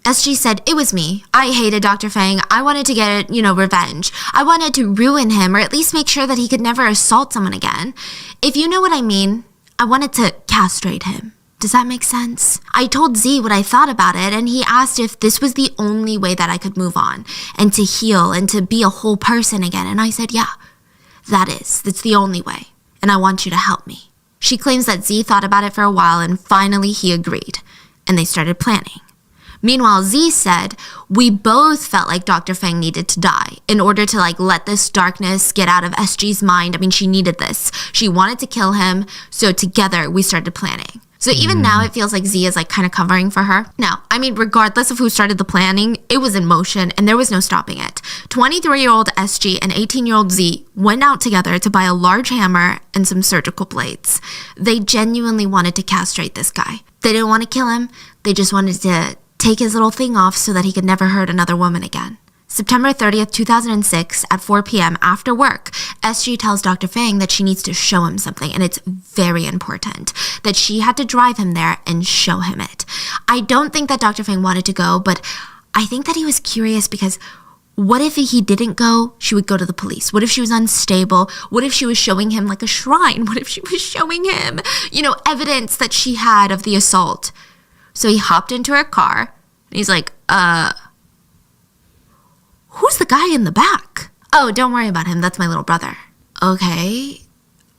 SG said, it was me. I hated Dr. Fang. I wanted to get, revenge. I wanted to ruin him, or at least make sure that he could never assault someone again. If you know what I mean, I wanted to castrate him. Does that make sense? I told Z what I thought about it, and he asked if this was the only way that I could move on and to heal and to be a whole person again. And I said, yeah, that's the only way. And I want you to help me. She claims that Z thought about it for a while, and finally he agreed, and they started planning. Meanwhile, Z said, we both felt like Dr. Fang needed to die in order to let this darkness get out of SG's mind. I mean, she needed this. She wanted to kill him, so together we started planning. So even now it feels like Z is kind of covering for her. Now, I mean, regardless of who started the planning, it was in motion and there was no stopping it. 23-year-old SG and 18-year-old Z went out together to buy a large hammer and some surgical blades. They genuinely wanted to castrate this guy. They didn't want to kill him. They just wanted to take his little thing off so that he could never hurt another woman again. September 30th, 2006, at 4 p.m. after work, SG tells Dr. Fang that she needs to show him something, and it's very important that she had to drive him there and show him it. I don't think that Dr. Fang wanted to go, but I think that he was curious because what if he didn't go? She would go to the police. What if she was unstable? What if she was showing him a shrine? What if she was showing him, evidence that she had of the assault? So he hopped into her car, and he's like, who's the guy in the back? Oh, don't worry about him. That's my little brother. Okay,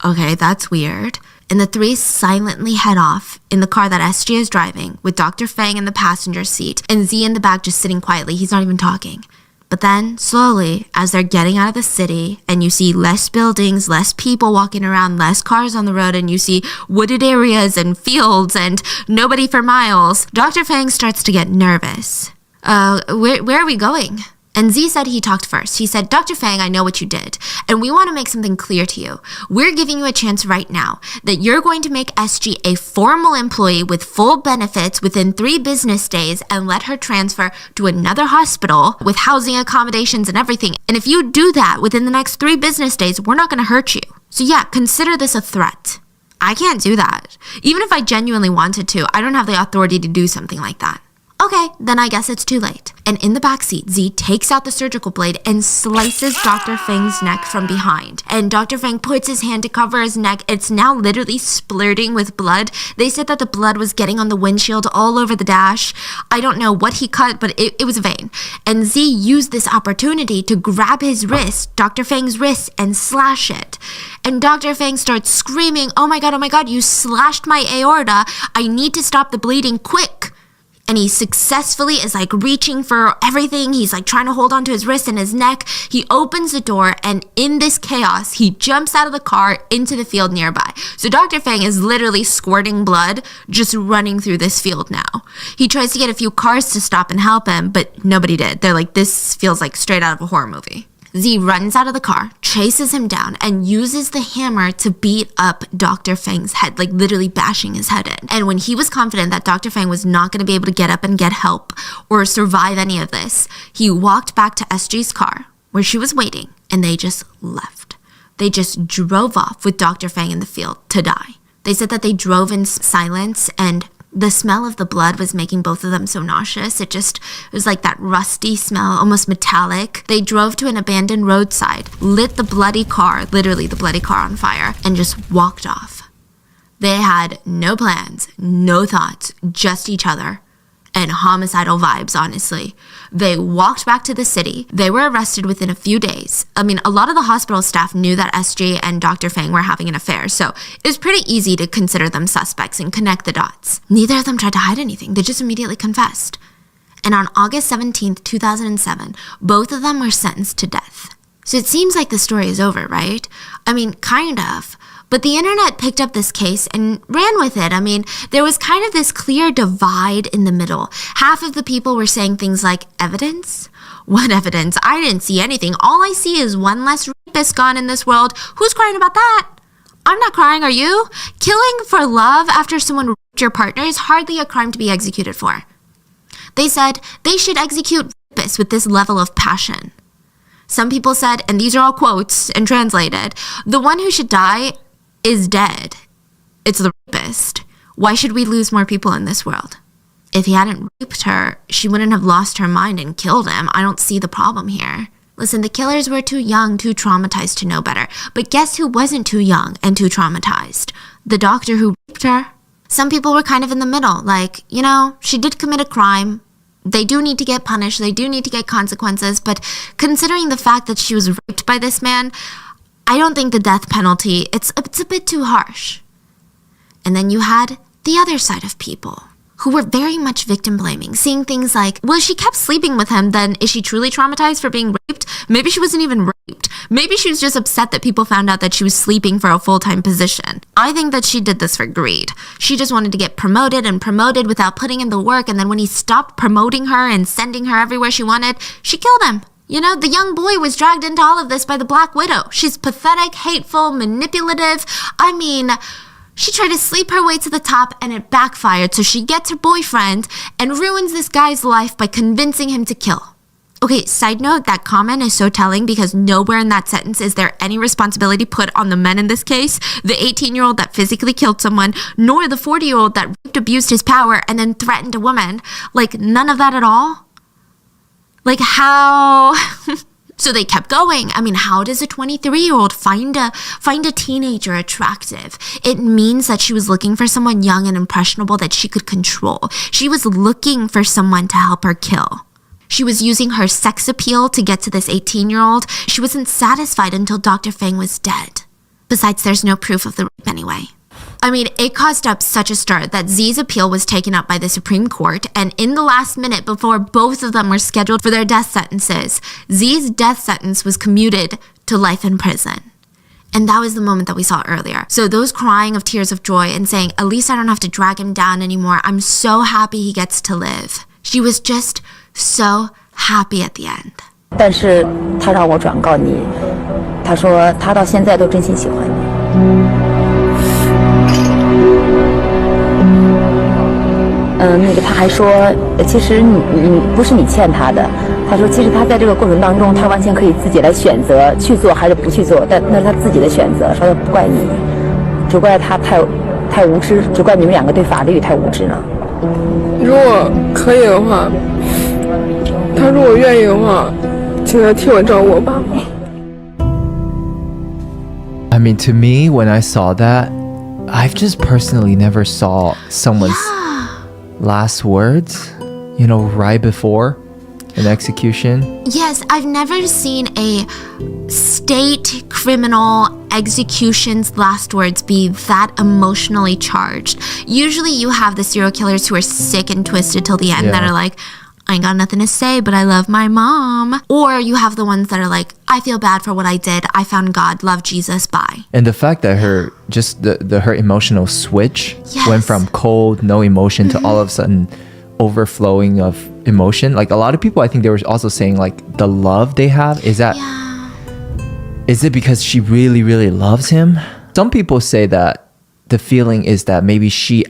that's weird. And the three silently head off in the car that SG is driving with Dr. Fang in the passenger seat and Z in the back just sitting quietly. He's not even talking. But then, slowly, as they're getting out of the city and you see less buildings, less people walking around, less cars on the road, and you see wooded areas and fields and nobody for miles, Dr. Fang starts to get nervous. Where are we going? And Z said he talked first. He said, Dr. Fang, I know what you did, and we want to make something clear to you. We're giving you a chance right now that you're going to make SG a formal employee with full benefits within 3 business days and let her transfer to another hospital with housing accommodations and everything. And if you do that within the next 3 business days, we're not going to hurt you. So yeah, consider this a threat. I can't do that. Even if I genuinely wanted to, I don't have the authority to do something like that. Okay, then I guess it's too late. And in the backseat, Z takes out the surgical blade and slices Dr. Fang's neck from behind. And Dr. Fang puts his hand to cover his neck. It's now literally splurting with blood. They said that the blood was getting on the windshield all over the dash. I don't know what he cut, but it was a vein. And Z used this opportunity to grab his wrist, Dr. Fang's wrist, and slash it. And Dr. Fang starts screaming, oh my God, you slashed my aorta. I need to stop the bleeding quick. And he successfully is like reaching for everything. He's like trying to hold onto his wrist and his neck. He opens the door, and in this chaos, he jumps out of the car into the field nearby. So Dr. Fang is literally squirting blood just running through this field now. He tries to get a few cars to stop and help him, but nobody did. They're like, this feels like straight out of a horror movie. Z runs out of the car, chases him down, and uses the hammer to beat up Dr. Fang's head, like literally bashing his head in. And when he was confident that Dr. Fang was not going to be able to get up and get help or survive any of this, he walked back to SG's car, where she was waiting, and they just left. They just drove off with Dr. Fang in the field to die. They said that they drove in silence, and the smell of the blood was making both of them so nauseous. It was like that rusty smell, almost metallic. They drove to an abandoned roadside, lit the bloody car, literally the bloody car, on fire, and just walked off. They had no plans, no thoughts, just each other. And homicidal vibes, honestly. They walked back to the city. They were arrested within a few days. I mean, a lot of the hospital staff knew that SG and Dr. Fang were having an affair, so it was pretty easy to consider them suspects and connect the dots. Neither of them tried to hide anything. They just immediately confessed. And on August 17th, 2007, both of them were sentenced to death. So it seems like the story is over, right? I mean, kind of. But the internet picked up this case and ran with it. I mean, there was kind of this clear divide in the middle. Half of the people were saying things like, evidence? What evidence? I didn't see anything. All I see is one less rapist gone in this world. Who's crying about that? I'm not crying, are you? Killing for love after someone raped your partner is hardly a crime to be executed for. They said they should execute rapists with this level of passion. Some people said, and these are all quotes and translated, the one who should die is dead. It's the rapist. Why should we lose more people in this world? If he hadn't raped her, she wouldn't have lost her mind and killed him. I don't see the problem here. Listen, the killers were too young, too traumatized to know better. But guess who wasn't too young and too traumatized? The doctor who raped her. Some people were kind of in the middle, like, you know, she did commit a crime. They do need to get punished. They do need to get consequences. But considering the fact that she was raped by this man, I don't think the death penalty, it's a bit too harsh. And then you had the other side of people who were very much victim blaming, seeing things like, well, she kept sleeping with him, then is she truly traumatized for being raped? Maybe she wasn't even raped. Maybe she was just upset that people found out that she was sleeping for a full-time position. I think that she did this for greed. She just wanted to get promoted and promoted without putting in the work, and then when he stopped promoting her and sending her everywhere she wanted, she killed him. You know, the young boy was dragged into all of this by the Black Widow. She's pathetic, hateful, manipulative. I mean, she tried to sleep her way to the top and it backfired, so she gets her boyfriend and ruins this guy's life by convincing him to kill. Okay, side note, that comment is so telling because nowhere in that sentence is there any responsibility put on the men in this case, the 18-year-old that physically killed someone, nor the 40-year-old that raped, abused his power, and then threatened a woman. Like, none of that at all? Like, how? So they kept going. I mean, how does a 23-year-old find a teenager attractive? It means that she was looking for someone young and impressionable that she could control. She was looking for someone to help her kill. She was using her sex appeal to get to this 18-year-old. She wasn't satisfied until Dr. Fang was dead. Besides, there's no proof of the rape anyway. I mean, it caused up such a stir that Z's appeal was taken up by the Supreme Court, and in the last minute before both of them were scheduled for their death sentences, Z's death sentence was commuted to life in prison. And that was the moment that we saw earlier. So those crying of tears of joy and saying, at least I don't have to drag him down anymore. I'm so happy he gets to live. She was just so happy at the end. 但是他让我转告你，他说他到现在都真心喜欢你。那个他还说，其实你不是你欠他的。他说，其实他在这个过程当中，他完全可以自己来选择去做还是不去做，但那是他自己的选择。说不怪你，只怪他太无知，只怪你们两个对法律太无知了。如果可以的话，他如果愿意的话，请他替我照顾我爸爸。I mean, to me, when I saw that, I've just personally never saw someone's last words, you know, right before an execution. Yes, I've never seen a state criminal execution's last words be that emotionally charged. Usually you have the serial killers who are sick and twisted till the end that are like, I ain't got nothing to say, but I love my mom. Or you have the ones that are like, I feel bad for what I did. I found God, love Jesus, bye. And the fact that her, just her emotional switch went from cold, no emotion to all of a sudden overflowing of emotion. Like a lot of people, I think they were also saying like the love they have, is that, is it because she really, really loves him? Some people say that the feeling is that maybe she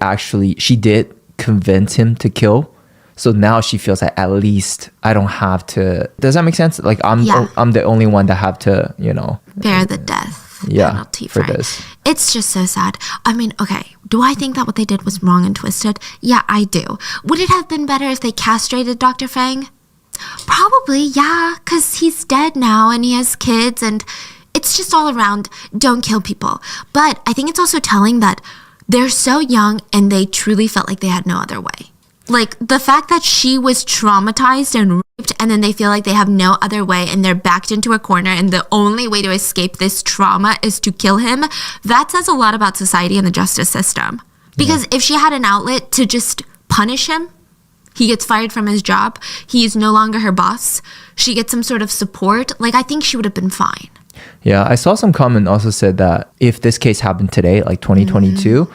did convince him to kill. So now she feels like at least I don't have to. Does that make sense? Like I'm the only one that have to, you know, bear the death penalty for this. It's just so sad. I mean, okay, do I think that what they did was wrong and twisted? Yeah, I do. Would it have been better if they castrated Dr. Fang? Probably, yeah, because he's dead now and he has kids and it's just all around don't kill people. But I think it's also telling that they're so young and they truly felt like they had no other way. Like the fact that she was traumatized and raped and then they feel like they have no other way and they're backed into a corner and the only way to escape this trauma is to kill him, that says a lot about society and the justice system. Because if she had an outlet to just punish him, he gets fired from his job, he is no longer her boss, she gets some sort of support, like I think she would have been fine. Yeah, I saw some comment also said that if this case happened today, like 2022,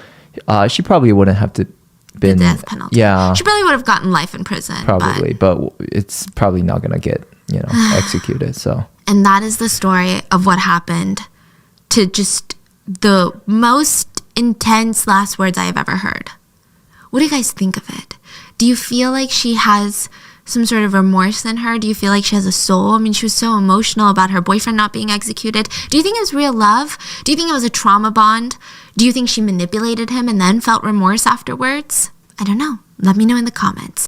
she probably wouldn't have to been the death penalty. Yeah, she probably would have gotten life in prison. Probably, but it's probably not gonna get, you know, executed. So, and that is the story of what happened to just the most intense last words I have ever heard. What do you guys think of it? Do you feel like she has some sort of remorse in her? Do you feel like she has a soul? I mean, she was so emotional about her boyfriend not being executed. Do you think it was real love? Do you think it was a trauma bond? Do you think she manipulated him and then felt remorse afterwards? I don't know. Let me know in the comments.